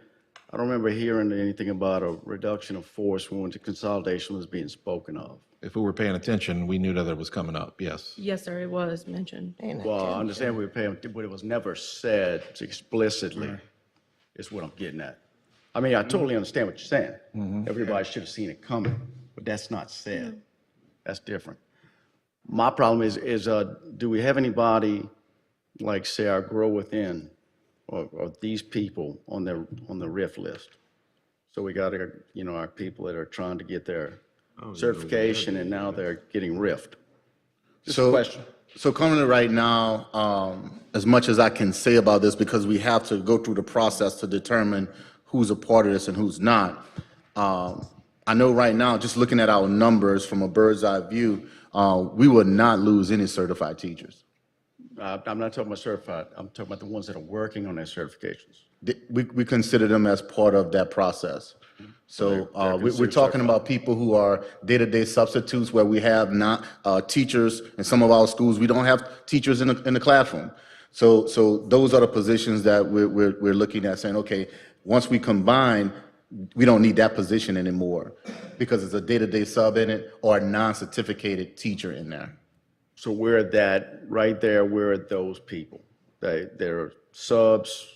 remember hearing anything about a reduction of force when the consolidation was being spoken of. If we were paying attention, we knew that it was coming up, yes. Yes, sir, it was mentioned. Well, I understand we were paying, but it was never said explicitly, is what I'm getting at. I mean, I totally understand what you're saying. Everybody should have seen it coming, but that's not said. That's different. My problem is do we have anybody, like, say, our Grow Within, or these people on the RIF list? So we got our people that are trying to get their certification, and now they're getting RIFed. Just a question. So currently right now, as much as I can say about this, because we have to go through the process to determine who's a part of this and who's not. I know right now, just looking at our numbers from a bird's eye view, we would not lose any certified teachers. I'm not talking about certified. I'm talking about the ones that are working on their certifications. We consider them as part of that process. So we're talking about people who are day-to-day substitutes where we have not teachers. In some of our schools, we don't have teachers in the classroom. So those are the positions that we're looking at saying, okay, once we combine, we don't need that position anymore because it's a day-to-day sub in it or a non-certificated teacher in there. So we're that, right there, we're those people. They're subs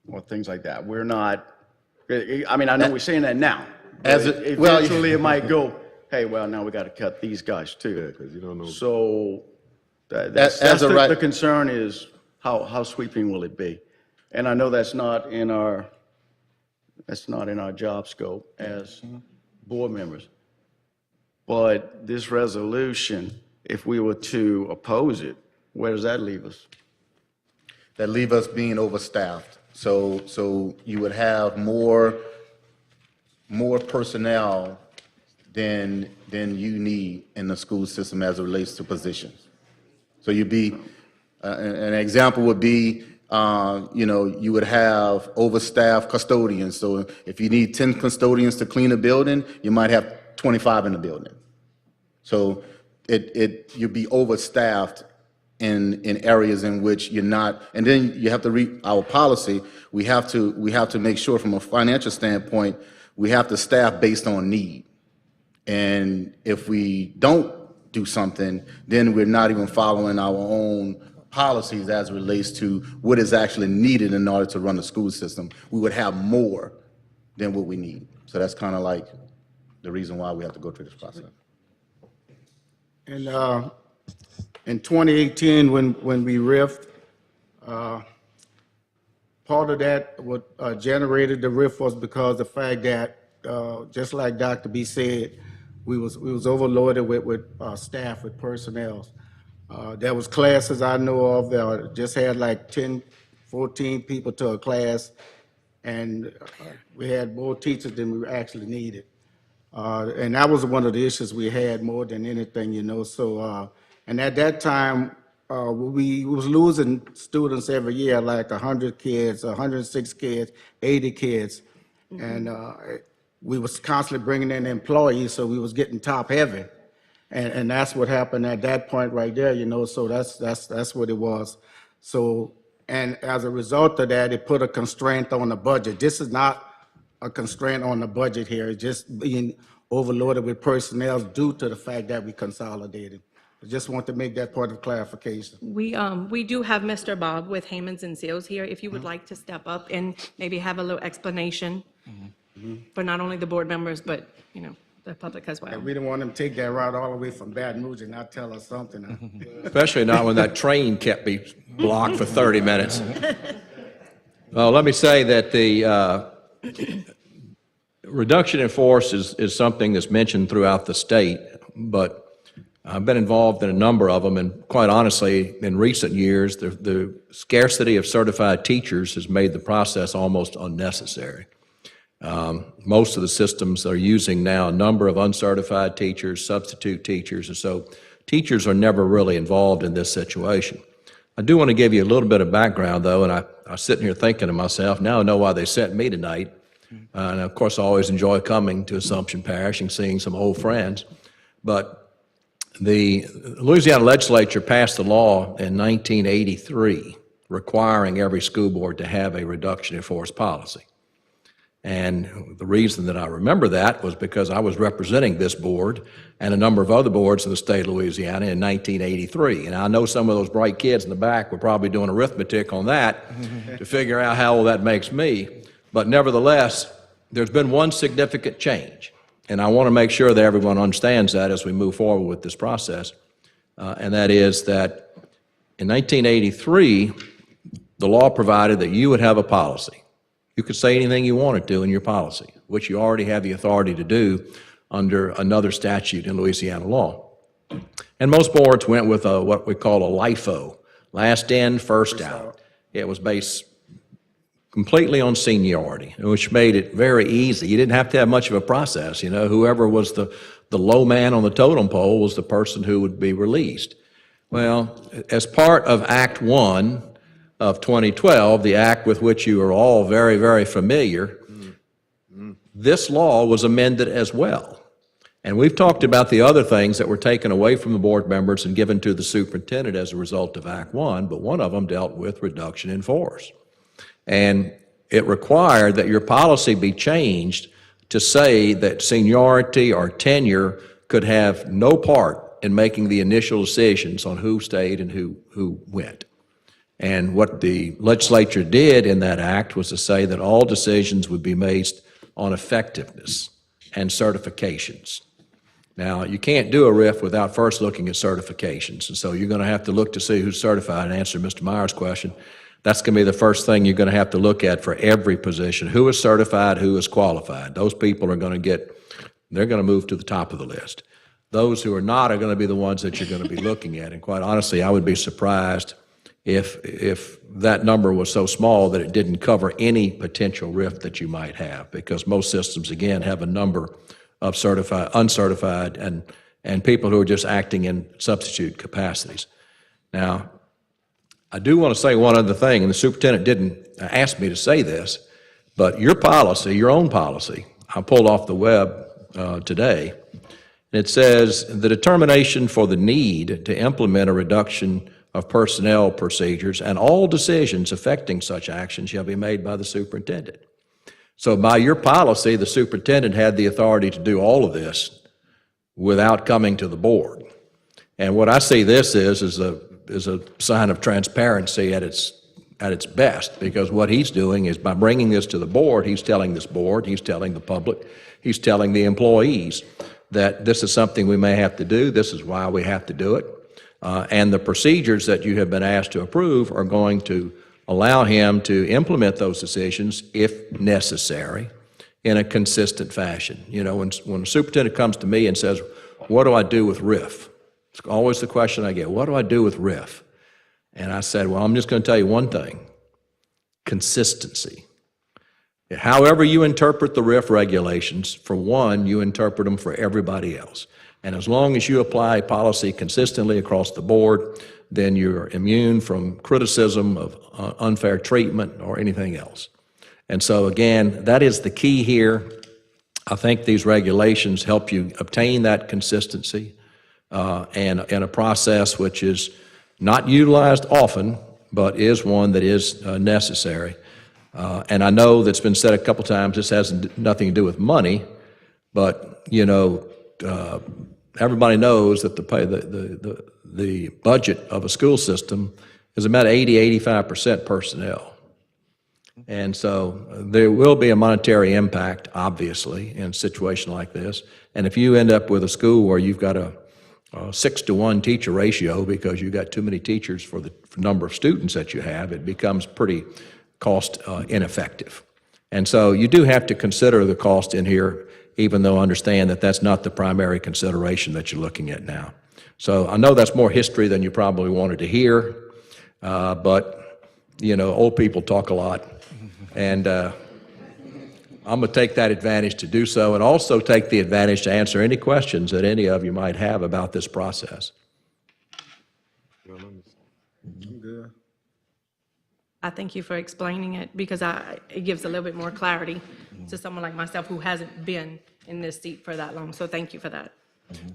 or things like that. We're not, I mean, I know we're saying that now. Eventually it might go, hey, well, now we got to cut these guys too. Because you don't know. So the concern is how sweeping will it be? And I know that's not in our job scope as board members. But this resolution, if we were to oppose it, where does that leave us? That leave us being overstaffed. So you would have more personnel than you need in the school system as it relates to positions. So you'd be, an example would be, you would have overstaffed custodians. So if you need 10 custodians to clean a building, you might have 25 in the building. So you'd be overstaffed in areas in which you're not, and then you have to read our policy. We have to make sure from a financial standpoint, we have to staff based on need. And if we don't do something, then we're not even following our own policies as it relates to what is actually needed in order to run the school system. We would have more than what we need. So that's kind of like the reason why we have to go through this process. And in 2018, when we riffed, part of that, what generated the rift was because the fact that, just like Dr. B said, we was overloaded with staff, with personnel. There was classes I know of that just had like 10, 14 people to a class, and we had more teachers than we actually needed. And that was one of the issues we had more than anything, So, and at that time, we was losing students every year, like 100 kids, 106 kids, 80 kids. And we was constantly bringing in employees, so we was getting top heavy. And that's what happened at that point right there, So that's what it was. So, and as a result of that, it put a constraint on the budget. This is not a constraint on the budget here, it's just being overloaded with personnel due to the fact that we consolidated. I just want to make that part of clarification. We do have Mr. Bob with Hammonds and Seals here, if you would like to step up and maybe have a little explanation for not only the board members, but, the public as well. And we didn't want them to take that route all the way from Baton Rouge and not tell us something. Especially not when that train kept me blocked for 30 minutes. Well, let me say that the reduction in force is something that's mentioned throughout the state, but I've been involved in a number of them, and quite honestly, in recent years, the scarcity of certified teachers has made the process almost unnecessary. Most of the systems are using now a number of uncertified teachers, substitute teachers, and so teachers are never really involved in this situation. I do want to give you a little bit of background, though, and I was sitting here thinking to myself, now I know why they sent me tonight. And of course, I always enjoy coming to Assumption Parish and seeing some old friends. But the Louisiana legislature passed a law in 1983 requiring every school board to have a reduction in force policy. And the reason that I remember that was because I was representing this board and a number of other boards in the state of Louisiana in 1983. And I know some of those bright kids in the back were probably doing arithmetic on that to figure out how old that makes me. But nevertheless, there's been one significant change. And I want to make sure that everyone understands that as we move forward with this process. And that is that in 1983, the law provided that you would have a policy. You could say anything you wanted to in your policy, which you already have the authority to do under another statute in Louisiana law. And most boards went with what we call a LIFO, last in, first out. It was based completely on seniority, which made it very easy. You didn't have to have much of a process. Whoever was the low man on the totem pole was the person who would be released. Well, as part of Act 1 of 2012, the act with which you are all very, very familiar, this law was amended as well. And we've talked about the other things that were taken away from the board members and given to the superintendent as a result of Act 1, but one of them dealt with reduction in force. And it required that your policy be changed to say that seniority or tenure could have no part in making the initial decisions on who stayed and who went. And what the legislature did in that act was to say that all decisions would be based on effectiveness and certifications. Now, you can't do a RIF without first looking at certifications, and so you're going to have to look to see who's certified. And answer Mr. Myers' question, that's going to be the first thing you're going to have to look at for every position. Who is certified, who is qualified? Those people are going to they're going to move to the top of the list. Those who are not are going to be the ones that you're going to be looking at. And quite honestly, I would be surprised if that number was so small that it didn't cover any potential rift that you might have, because most systems, again, have a number of uncertified, and people who are just acting in substitute capacities. Now, I do want to say one other thing, and the superintendent didn't ask me to say this, but your policy, your own policy, I pulled off the web today, and it says, the determination for the need to implement a reduction of personnel procedures and all decisions affecting such action shall be made by the superintendent. So by your policy, the superintendent had the authority to do all of this without coming to the board. And what I see this is a sign of transparency at its best, because what he's doing is by bringing this to the board, he's telling this board, he's telling the public, he's telling the employees that this is something we may have to do, this is why we have to do it, and the procedures that you have been asked to approve are going to allow him to implement those decisions, if necessary, in a consistent fashion. You know, when a superintendent comes to me and says, what do I do with RIF? It's always the question I get, what do I do with RIF? And I said, well, I'm just going to tell you one thing, consistency. However you interpret the RIF regulations, for one, you interpret them for everybody else. And as long as you apply policy consistently across the board, then you're immune from criticism of unfair treatment or anything else. And so again, that is the key here. I think these regulations help you obtain that consistency and a process which is not utilized often, but is one that is necessary. And I know that's been said a couple times, this has nothing to do with money, but, you know, everybody knows that the budget of a school system is about 80–85% personnel. And so there will be a monetary impact, obviously, in a situation like this. And if you end up with a school where you've got a 6-to-1 teacher ratio because you've got too many teachers for the number of students that you have, it becomes pretty cost ineffective. And so you do have to consider the cost in here, even though I understand that that's not the primary consideration that you're looking at now. So I know that's more history than you probably wanted to hear, but, you know, old people talk a lot. And I'm going to take that advantage to do so, and also take the advantage to answer any questions that any of you might have about this process. I thank you for explaining it, because it gives a little bit more clarity to someone like myself who hasn't been in this seat for that long. So thank you for that.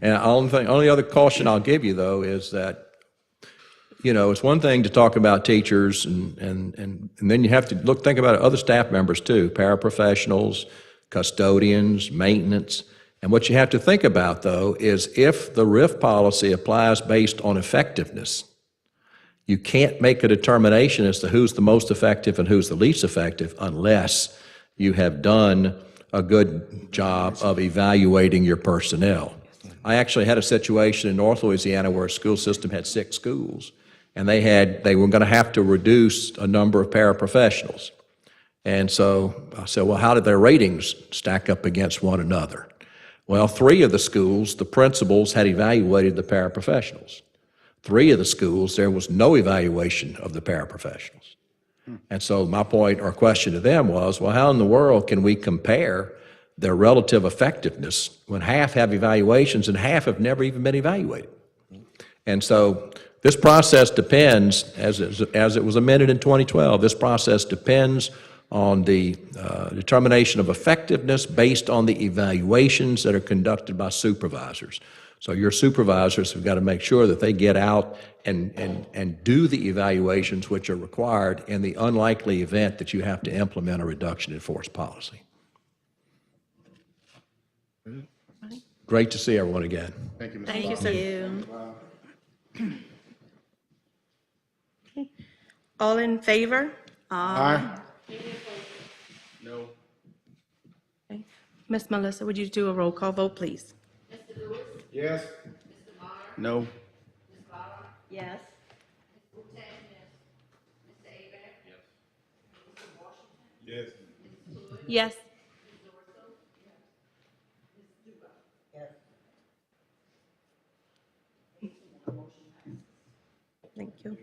And the only other caution I'll give you, though, is that, you know, it's one thing to talk about teachers, and then you have to think about other staff members too, paraprofessionals, custodians, maintenance. And what you have to think about, though, is if the RIF policy applies based on effectiveness, you can't make a determination as to who's the most effective and who's the least effective unless you have done a good job of evaluating your personnel. I actually had a situation in North Louisiana where a school system had 6 schools, and they were going to have to reduce a number of paraprofessionals. And so I said, well, how did their ratings stack up against one another? Well, 3 of the schools, the principals had evaluated the paraprofessionals. 3 of the schools, there was no evaluation of the paraprofessionals. And so my point or question to them was, well, how in the world can we compare their relative effectiveness when half have evaluations and half have never even been evaluated? And so this process depends, as it was amended in 2012, this process depends on the determination of effectiveness based on the evaluations that are conducted by supervisors. So your supervisors have got to make sure that they get out and do the evaluations which are required in the unlikely event that you have to implement a reduction in force policy. Great to see everyone again. Thank you, Mr. Thank you, sir. Okay. All in favor? Aye. No. Okay. Ms. Melissa, would you do a roll call vote, please? Yes. No. Yes. Yes. Yes. Thank you.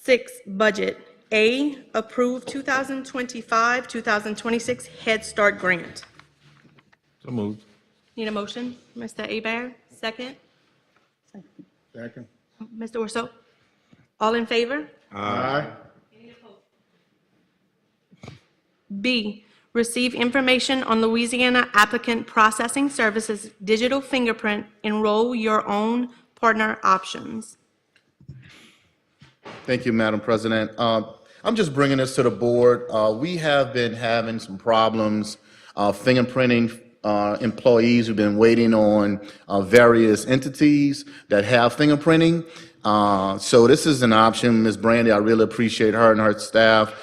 6, budget. A, approve 2025-2026 Head Start grant. So moved. Need a motion? Mr. Abear, second. Second. Mr. Urso? All in favor? Aye. B, receive information on Louisiana applicant processing services digital fingerprint, enroll your own partner options. Thank you, Madam President. I'm just bringing this to the board. We have been having some problems fingerprinting employees who've been waiting on various entities that have fingerprinting. So this is an option. Ms. Brandy, I really appreciate her and her staff.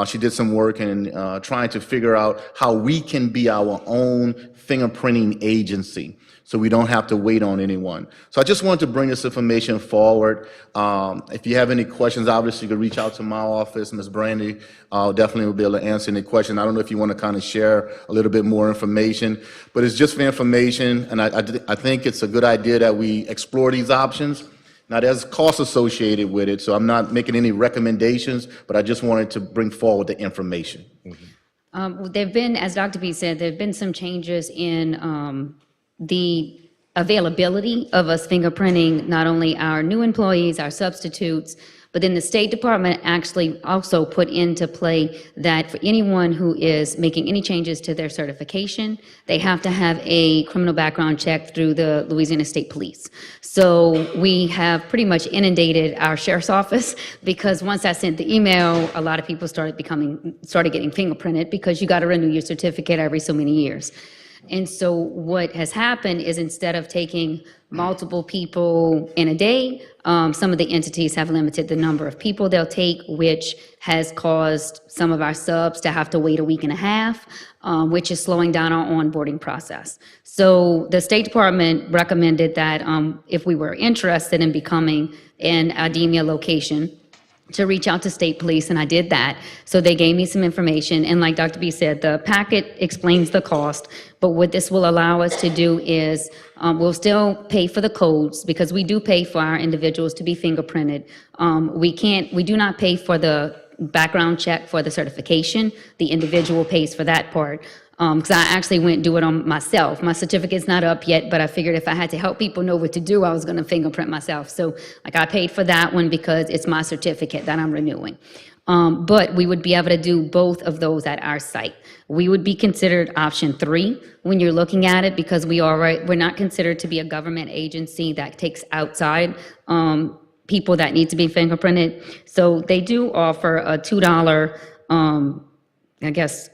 She did some work in trying to figure out how we can be our own fingerprinting agency, so we don't have to wait on anyone. So I just wanted to bring this information forward. If you have any questions, obviously you can reach out to my office. Ms. Brandy definitely will be able to answer any question. I don't know if you want to kind of share a little bit more information, but it's just for information, and I think it's a good idea that we explore these options. Now, there's costs associated with it, so I'm not making any recommendations, but I just wanted to bring forward the information. There've been, as Dr. B said, there've been some changes in the availability of us fingerprinting not only our new employees, our substitutes, but then the State Department actually also put into play that for anyone who is making any changes to their certification, they have to have a criminal background check through the Louisiana State Police. So we have pretty much inundated our sheriff's office, because once I sent the email, a lot of people started getting fingerprinted, because you got to renew your certificate every so many years. And so what has happened is, instead of taking multiple people in a day, some of the entities have limited the number of people they'll take, which has caused some of our subs to have to wait a week and a half, which is slowing down our onboarding process. So the State Department recommended that if we were interested in becoming an IDEMIA location, to reach out to state police, and I did that. So they gave me some information, and like Dr. B said, the packet explains the cost, but what this will allow us to do is we'll still pay for the codes, because we do pay for our individuals to be fingerprinted. We do not pay for the background check for the certification. The individual pays for that part. Because I actually went and do it on myself. My certificate's not up yet, but I figured if I had to help people know what to do, I was going to fingerprint myself. So like, I paid for that one because it's my certificate that I'm renewing. But we would be able to do both of those at our site. We would be considered option 3 when you're looking at it, because we're not considered to be a government agency that takes outside people that need to be fingerprinted. So they do offer a $2, I guess,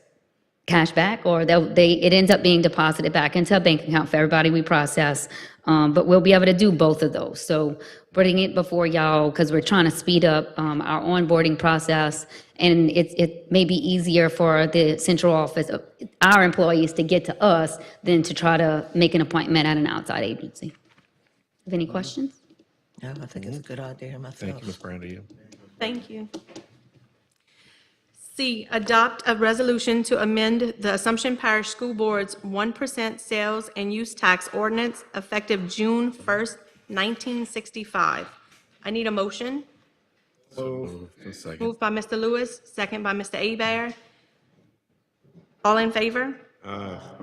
cash back, or it ends up being deposited back into a bank account for everybody we process. But we'll be able to do both of those. So putting it before y'all, because we're trying to speed up our onboarding process, and it may be easier for the central office, our employees, to get to us than to try to make an appointment at an outside agency. Have any questions? Yeah, I think it's a good idea myself. Thank you, Ms. Brandy. Thank you. C, adopt a resolution to amend the Assumption Parish School Board's 1% sales and use tax ordinance effective June 1st, 1965. I need a motion. Moved by Mr. Lewis, second by Mr. Abear. All in favor?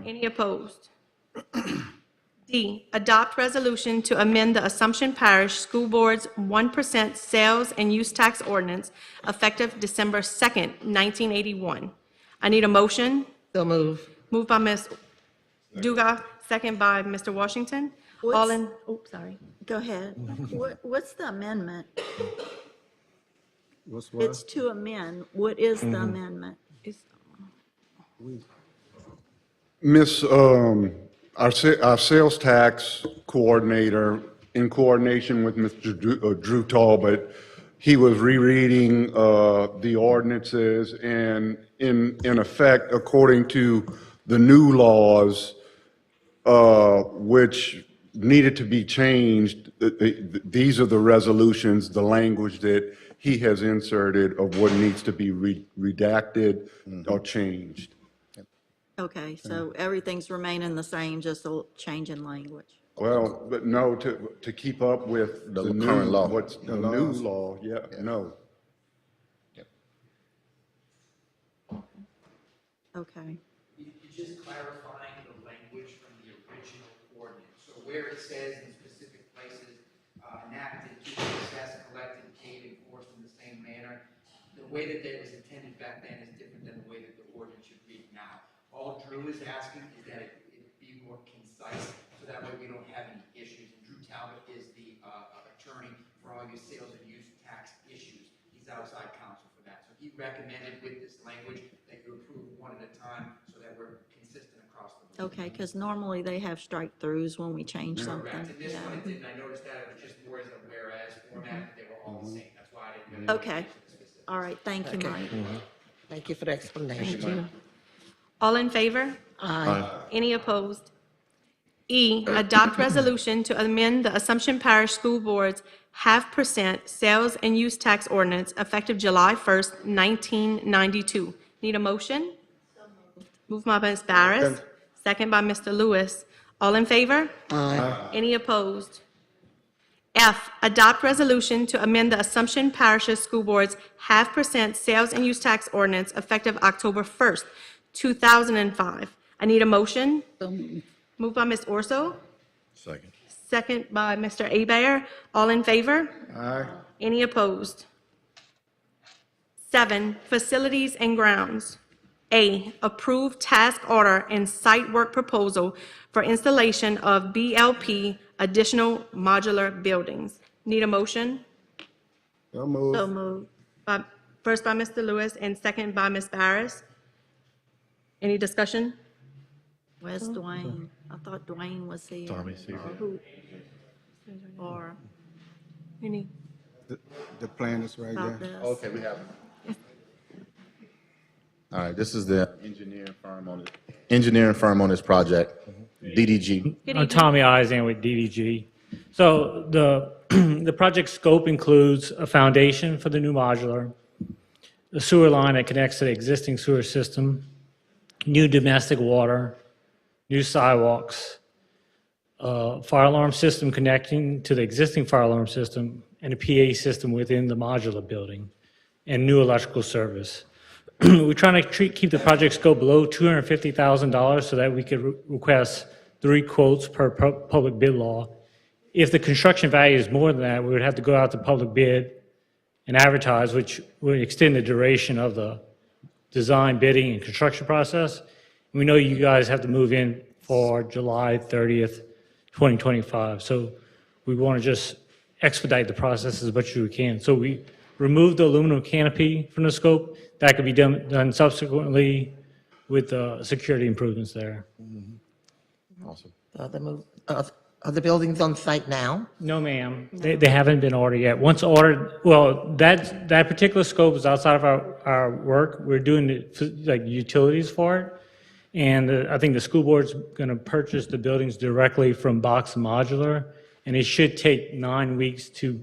Any opposed? D, adopt resolution to amend the Assumption Parish School Board's 1% sales and use tax ordinance effective December 2nd, 1981. I need a motion. So move. Moved by Ms. Dugas, second by Mr. Washington. All in, sorry. Go ahead. What's the amendment? What's what? It's to amend. What is the amendment? Miss, our sales tax coordinator, in coordination with Mr. Drew Talbot, he was rereading the ordinances, and in effect, according to the new laws, which needed to be changed, these are the resolutions, the language that he has inserted of what needs to be redacted or changed. Okay, so everything's remaining the same, just a change in language. Well, but no, to keep up with The the new, current law. what's the new law, yeah, no. Okay. You're just clarifying the language from where it says in specific places, enacted to be assessed, collected, paid, enforced in the same manner. The way that it was intended back then is different than the way that the ordinance should read now. All Drew is asking is that it be more concise, so that way we don't have any issues. And Drew Talbot is the attorney for all your sales and use tax issues. He's outside counsel for that. So he recommended with this language that you approve one at a time so that we're consistent across the board. Okay, because normally they have strike-throughs when we change something. Correct. And this Yeah. one it didn't. I noticed that it was just more as a whereas format, but they were all the same. That's why I didn't really. Okay, all right, thank you, Mike. Thank you for the explanation. Thank you. All in favor? Aye. Any opposed? E, adopt resolution to amend the Assumption Parish School Board's half% sales and use tax ordinance effective July 1st, 1992. Need a motion? Moved by Ms. Barris, second by Mr. Lewis. All in favor? Aye. Any opposed? F, adopt resolution to amend the Assumption Parishes School Board's half% sales and use tax ordinance effective October 1st, 2005. I need a motion. Moved by Ms. Orso, Second. second by Mr. Abear. All in favor? Aye. Any opposed? 7, facilities and grounds. A, approve task order and site work proposal for installation of BLP additional modular buildings. Need a motion? So moved. So moved. First by Mr. Lewis and second by Ms. Barris. Any discussion? Where's Dwayne? I thought Dwayne was here. Tommy's here. Or who? Or Any? The plan is right about there. this. Okay, we have it. All right, this is the engineering firm on this project, DDG. I'm Tommy Eisen with DDG. So the project scope includes a foundation for the new modular, a sewer line that connects to the existing sewer system, new domestic water, new sidewalks, fire alarm system connecting to the existing fire alarm system, and a PA system within the modular building, and new electrical service. We're trying to keep the project scope below $250,000 so that we could request 3 quotes per public bid law. If the construction value is more than that, we would have to go out to public bid and advertise, which would extend the duration of the design, bidding, and construction process. We know you guys have to move in for July 30th, 2025. So we want to just expedite the process as much as we can. So we removed the aluminum canopy from the scope. That could be done subsequently with security improvements there. Awesome. Are the buildings on site now? No, ma'am. They haven't been ordered yet. Once ordered, well, that particular scope is outside of our work. We're doing like utilities for it. And I think the school board's going to purchase the buildings directly from Box Modular. And it should take 9 weeks to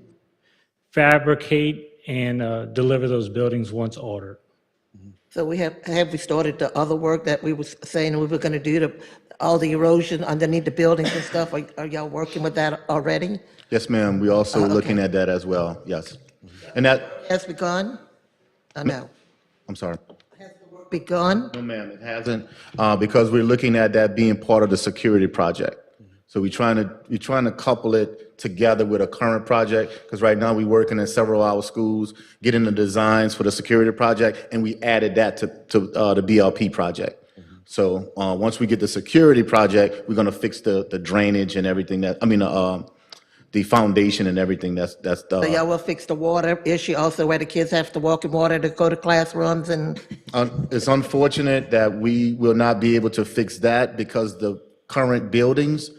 fabricate and deliver those buildings once ordered. So have we started the other work that we were saying we were going to do, all the erosion underneath the buildings and stuff? Are y'all working with that already? Yes, ma'am, we're also looking at that as well, yes. And that, Has begun? I know. I'm sorry. Begun? No, ma'am, it hasn't, because we're looking at that being part of the security project. So we're trying to couple it together with a current project, because right now we're working in several of our schools, getting the designs for the security project, and we added that to the BLP project. So once we get the security project, we're gonna fix the drainage and everything the foundation and everything that's So y'all will fix the water issue also, where the kids have to walk in water to go to classrooms and? It's unfortunate that we will not be able to fix that because the current buildings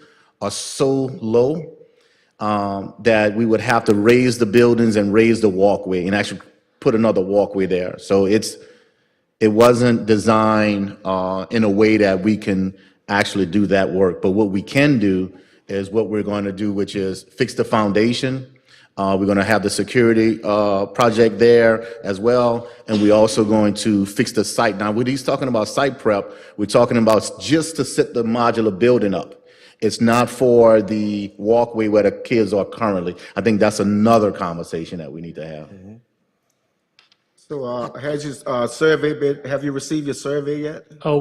are so low that we would have to raise the buildings and raise the walkway and actually put another walkway there. So it wasn't designed in a way that we can actually do that work. But what we can do is what we're going to do, which is fix the foundation. We're going to have the security project there as well, and we're also going to fix the site. Now, when he's talking about site prep, we're talking about just to set the modular building up. It's not for the walkway where the kids are currently. I think that's another conversation that we need to have. So, has your survey been, have you received your survey yet? Oh,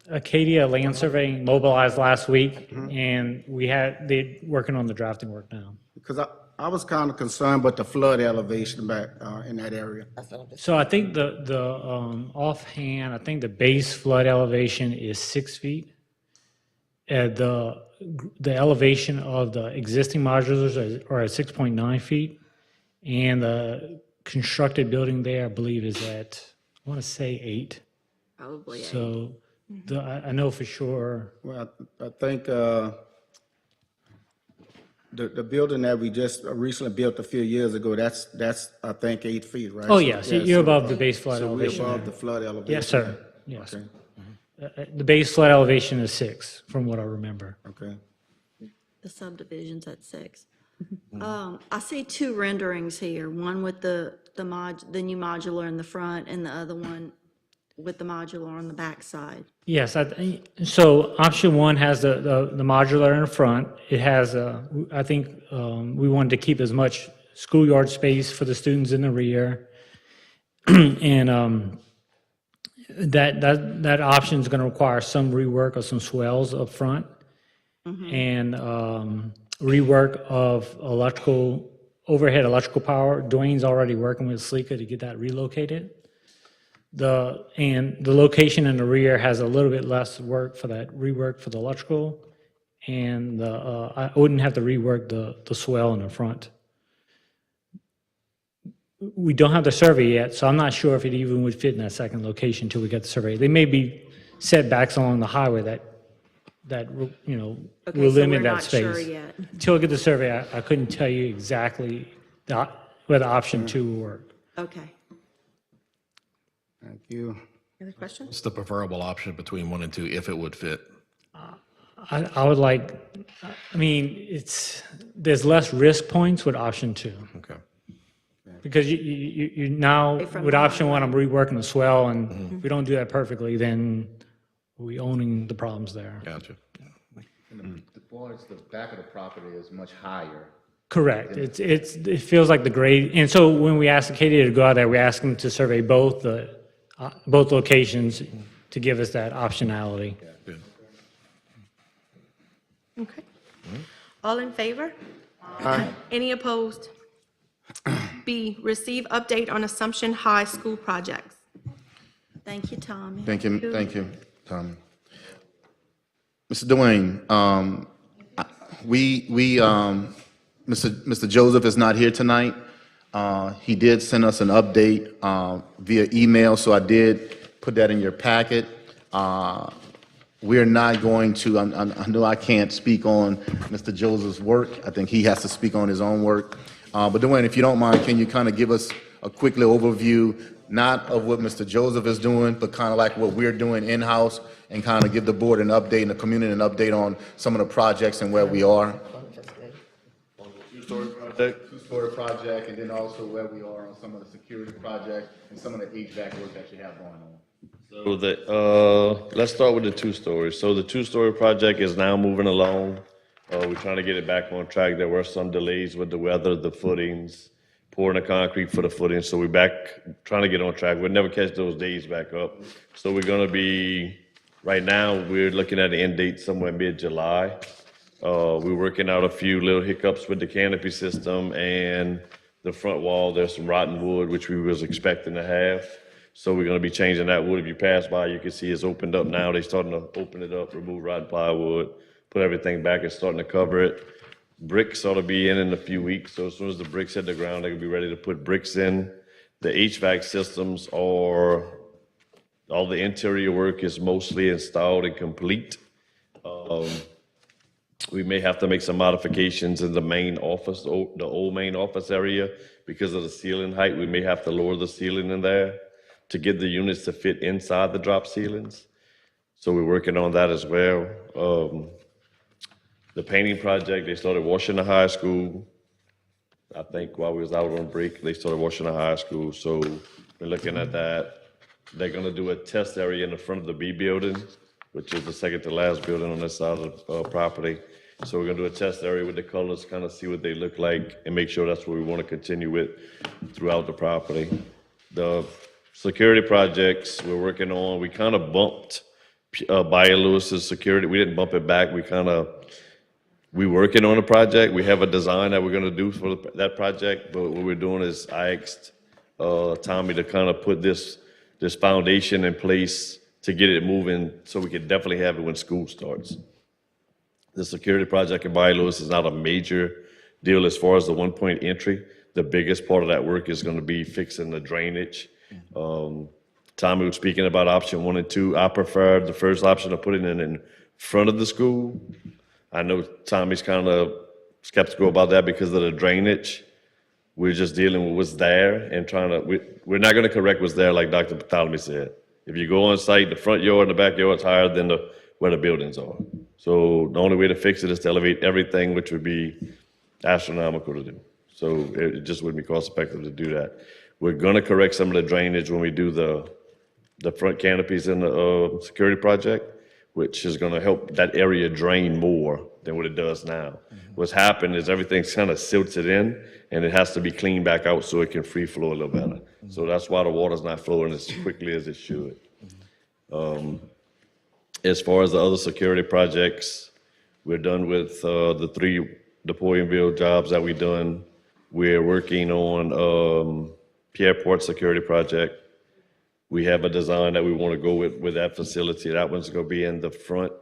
Acadia Land Surveying mobilized last week, and they're working on the drafting work now. Because I was kind of concerned about the flood elevation back in that area. So I think offhand, I think the base flood elevation is 6 feet. The elevation of the existing modulars are at 6.9 feet, and the constructed building there, I believe, is at, I want to say 8. Probably 8. So I know for sure. Well, I think the building that we just recently built a few years ago, that's I think 8 feet, right? Oh, yes, you're so- above the base flood so elevation. we're above there. the flood elevation. Yes, sir. Yes. Okay. The base flood elevation is 6, from what I remember. Okay. The subdivision's at 6. I see 2 renderings here, one with the new modular in the front and the other one with the modular on the back side. Yes, so option 1 has the modular in the front. It has, I think, we wanted to keep as much schoolyard space for the students in the rear. And that option is going to require some rework of some swells up front. And rework of overhead electrical power. Dwayne's already working with Sleeka to get that relocated. The location in the rear has a little bit less work for that rework for the electrical, and I wouldn't have to rework the swell in the front. We don't have the survey yet, so I'm not sure if it even would fit in that second location until we get the survey. There may be setbacks along the highway that will limit that space. We're not sure yet. Until I get the survey, I couldn't tell you exactly whether option 2 will work. Okay. Thank you. Other questions? What's the preferable option between 1 and 2 if it would fit? I would like, there's less risk points with option 2. Okay. Because you now, with option 1, I'm reworking the swell, and if we don't do that perfectly, then we owning the problems there. Gotcha. And the back of the property is much higher. Correct. It feels like the grade, and so when we asked Acadia to go out there, we asked them to survey both locations to give us that optionality. Good. Okay. All in favor? Aye. Any opposed? B, receive update on Assumption High School projects. Thank you, Tommy. Thank you, Tommy. Mr. Dwayne, Mr. Joseph is not here tonight. He did send us an update via email, so I did put that in your packet. We're not going to, I know I can't speak on Mr. Joseph's work. I think he has to speak on his own work. But Dwayne, if you don't mind, can you kind of give us a quick little overview, not of what Mr. Joseph is doing, but kind of like what we're doing in-house, and kind of give the board an update and the community an update on some of the projects and where we are? Two-story project, and then also where we are on some of the security projects and some of the HVAC work that you have going on. So let's start with the 2-story. So the 2-story project is now moving along. We're trying to get it back on track. There were some delays with the weather, the footings, pouring the concrete for the footings. So we're back trying to get on track. We'll never catch those days back up. So we're going to be, right now, we're looking at the end date somewhere mid-July. We're working out a few little hiccups with the canopy system and the front wall. There's some rotten wood, which we was expecting to have. So we're going to be changing that wood. If you pass by, you can see it's opened up now. They're starting to open it up, remove rotten plywood, put everything back and starting to cover it. Bricks ought to be in a few weeks. So as soon as the bricks hit the ground, they're going to be ready to put bricks in. The HVAC systems are, all the interior work is mostly installed and complete. We may have to make some modifications in the main office, the old main office area, because of the ceiling height. We may have to lower the ceiling in there to get the units to fit inside the drop ceilings. So we're working on that as well. The painting project, they started washing the high school. I think while we was out on break, they started washing the high school. So we're looking at that. They're gonna do a test area in the front of the B building, which is the second to last building on this side of the property. So we're gonna do a test area with the colors, kind of see what they look like and make sure that's what we wanna continue with throughout the property. The security projects we're working on, we kind of bumped Bayou Lewis's security. We didn't bump it back. We working on a project. We have a design that we're gonna do for that project, but what we're doing is I asked Tommy to kind of put this foundation in place to get it moving so we could definitely have it when school starts. The security project in Bayou Lewis is not a major deal as far as the 1-point entry. The biggest part of that work is gonna be fixing the drainage. Tommy was speaking about option 1 and 2. I prefer the first option of putting it in front of the school. I know Tommy's kind of skeptical about that because of the drainage. We're just dealing with what's there and we're not gonna correct what's there like Dr. Ptolemy said. If you go on site, the front yard and the backyard's higher than where the buildings are. So the only way to fix it is to elevate everything, which would be astronomical to do. So it just wouldn't be cost effective to do that. We're gonna correct some of the drainage when we do the front canopies in the security project, which is gonna help that area drain more than what it does now. What's happened is everything's kind of silted in and it has to be cleaned back out so it can free flow a little better. So that's why the water's not flowing as quickly as it should. As far as the other security projects, we're done with the 3 Napoleonville jobs that we've done. We're working on Pierreport security project. We have a design that we want to go with that facility. That one's going to be in the front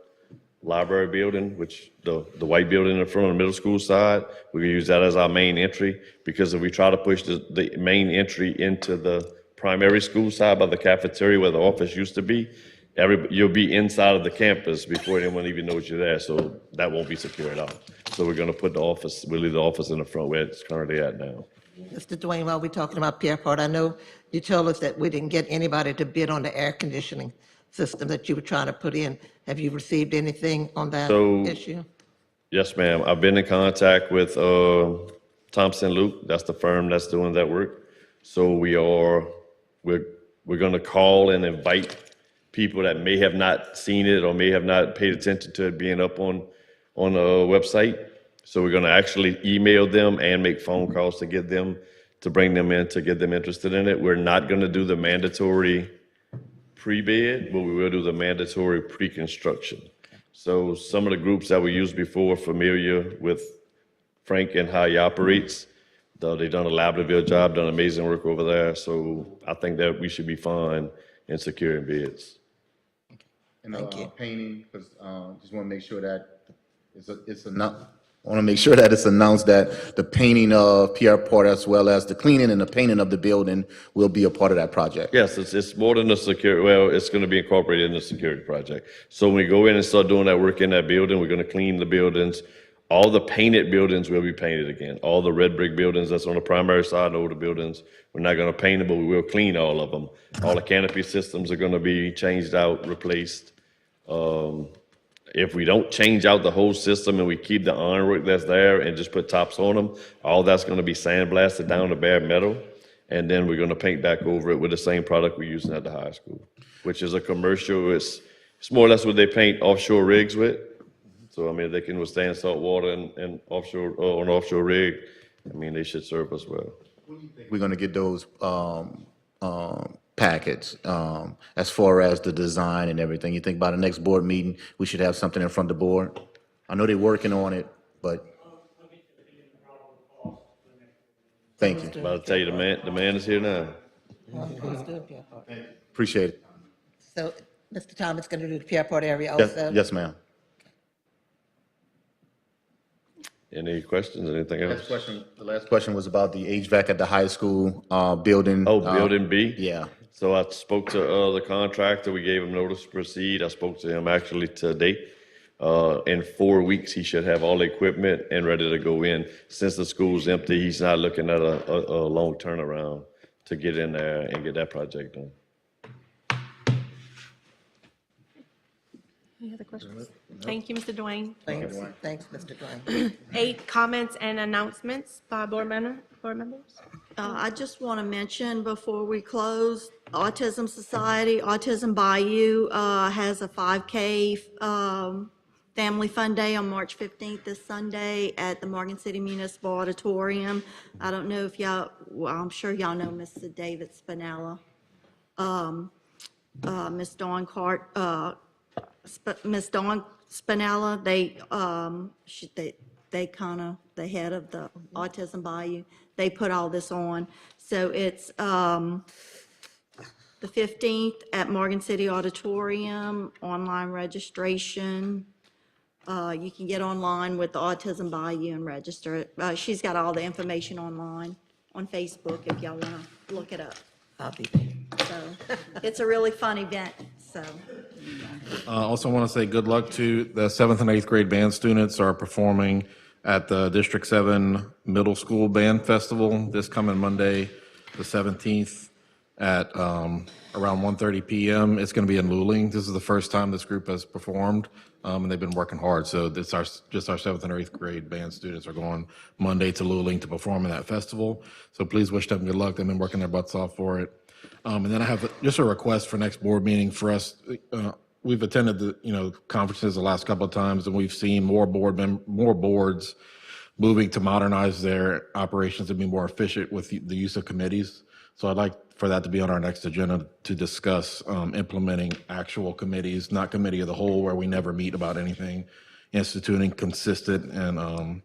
library building, which the white building in front of the middle school side. We're going to use that as our main entry because if we try to push the main entry into the primary school side by the cafeteria where the office used to be, you'll be inside of the campus before anyone even knows you're there, so that won't be secure at all. So we're going to put we'll leave the office in the front where it's currently at now. Mr. Dwayne, while we're talking about Pierreport, I know you told us that we didn't get anybody to bid on the air conditioning system that you were trying to put in. Have you received anything on that issue? Yes, ma'am. I've been in contact with Thompson Luke. That's the firm that's doing that work. So we're going to call and invite people that may have not seen it or may have not paid attention to it being up on a website. So we're going to actually email them and make phone calls to get them, to bring them in, to get them interested in it. We're not going to do the mandatory pre-bid, but we will do the mandatory pre-construction. So some of the groups that we used before are familiar with Frank and how he operates. They've done a Labradorville job, done amazing work over there. So I think that we should be fine in securing bids. And painting, because just want to make sure that I want to make sure that it's announced that the painting of Pierreport as well as the cleaning and the painting of the building will be a part of that project. Yes, it's more than a security, well, it's going to be incorporated in the security project. So when we go in and start doing that work in that building, we're going to clean the buildings. All the painted buildings will be painted again. All the red brick buildings that's on the primary side, older buildings, we're not going to paint them, but we will clean all of them. All the canopy systems are going to be changed out, replaced. If we don't change out the whole system and we keep the ironwork that's there and just put tops on them, all that's going to be sandblasted down to bare metal. And then we're going to paint back over it with the same product we're using at the high school, which is a commercial. It's more or less what they paint offshore rigs with. So, I mean, if they can withstand salt water and offshore, on offshore rig, I mean, they should serve us well. We're going to get those packets as far as the design and everything. You think by the next board meeting, we should have something in front of the board? I know they're working on it, but thank you. About to tell you, the man is here now. Appreciate it. So Mr. Thomas is going to do the Pierreport area also? Yes, ma'am. Any questions, anything else? The last question was about the HVAC at the high school building. Oh, building B? Yeah. So I spoke to the contractor. We gave him notice to proceed. I spoke to him actually today. In 4 weeks, he should have all the equipment and ready to go in. Since the school's empty, he's not looking at a long turnaround to get in there and get that project done. Any other questions? Thank you, Mr. Dwayne. Thanks, Mr. Dwayne. 8, comments and announcements by board members. I just want to mention before we close, Autism Society, Autism Bayou has a 5K Family Fun Day on March 15th, this Sunday, at the Morgan City Municipal Auditorium. I don't know if y'all, well, I'm sure y'all know Mr. David Spinella, Miss Dawn Miss Dawn Spinella, they kind of, the head of the Autism Bayou, they put all this on. So it's the 15th at Morgan City Auditorium, online registration. You can get online with the Autism Bayou and register. She's got all the information online on Facebook if y'all want to look it up. I'll be there. So it's a really fun event, so. Also want to say good luck to the 7th and 8th grade band students are performing at the District 7 Middle School Band Festival this coming Monday, the 17th at around 1:30 p.m. It's going to be in Luling. This is the first time this group has performed, and they've been working hard. So this our 7th and 8th grade band students are going Monday to Luling to perform in that festival. So please wish them good luck. They've been working their butts off for it. And then I have just a request for next board meeting for us. We've attended the conferences the last couple of times, and we've seen more boards moving to modernize their operations and be more efficient with the use of committees. So I'd like for that to be on our next agenda to discuss implementing actual committees, not committee of the whole where we never meet about anything, instituting consistent and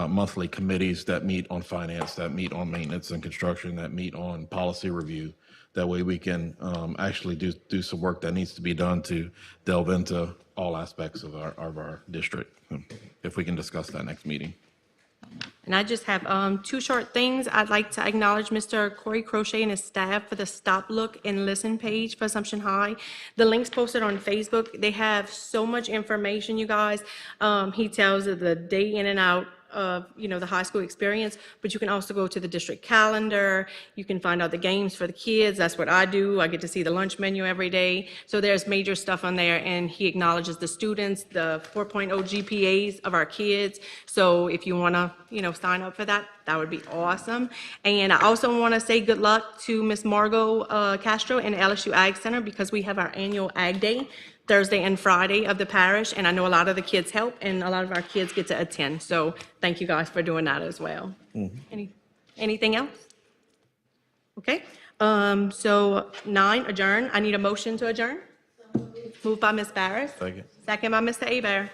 monthly committees that meet on finance, that meet on maintenance and construction, that meet on policy review. That way we can actually do some work that needs to be done to delve into all aspects of our district. If we can discuss that next meeting. And I just have two short things. I'd like to acknowledge Mr. Corey Crochet and his staff for the Stop, Look, and Listen page for Assumption High. The link's posted on Facebook. They have so much information, you guys. He tells the day in and out of the high school experience, but you can also go to the district calendar. You can find out the games for the kids. That's what I do. I get to see the lunch menu every day. So there's major stuff on there, and he acknowledges the students, the 4.0 GPAs of our kids. So if you want to sign up for that, that would be awesome. And I also want to say good luck to Miss Margot Castro and LSU Ag Center, because we have our annual Ag Day Thursday and Friday of the parish, and I know a lot of the kids help, and a lot of our kids get to attend. So thank you guys for doing that as well. Anything else? Okay. So 9, adjourn. I need a motion to adjourn. Moved by Ms. Barris. Second. Second by Mr. Abear.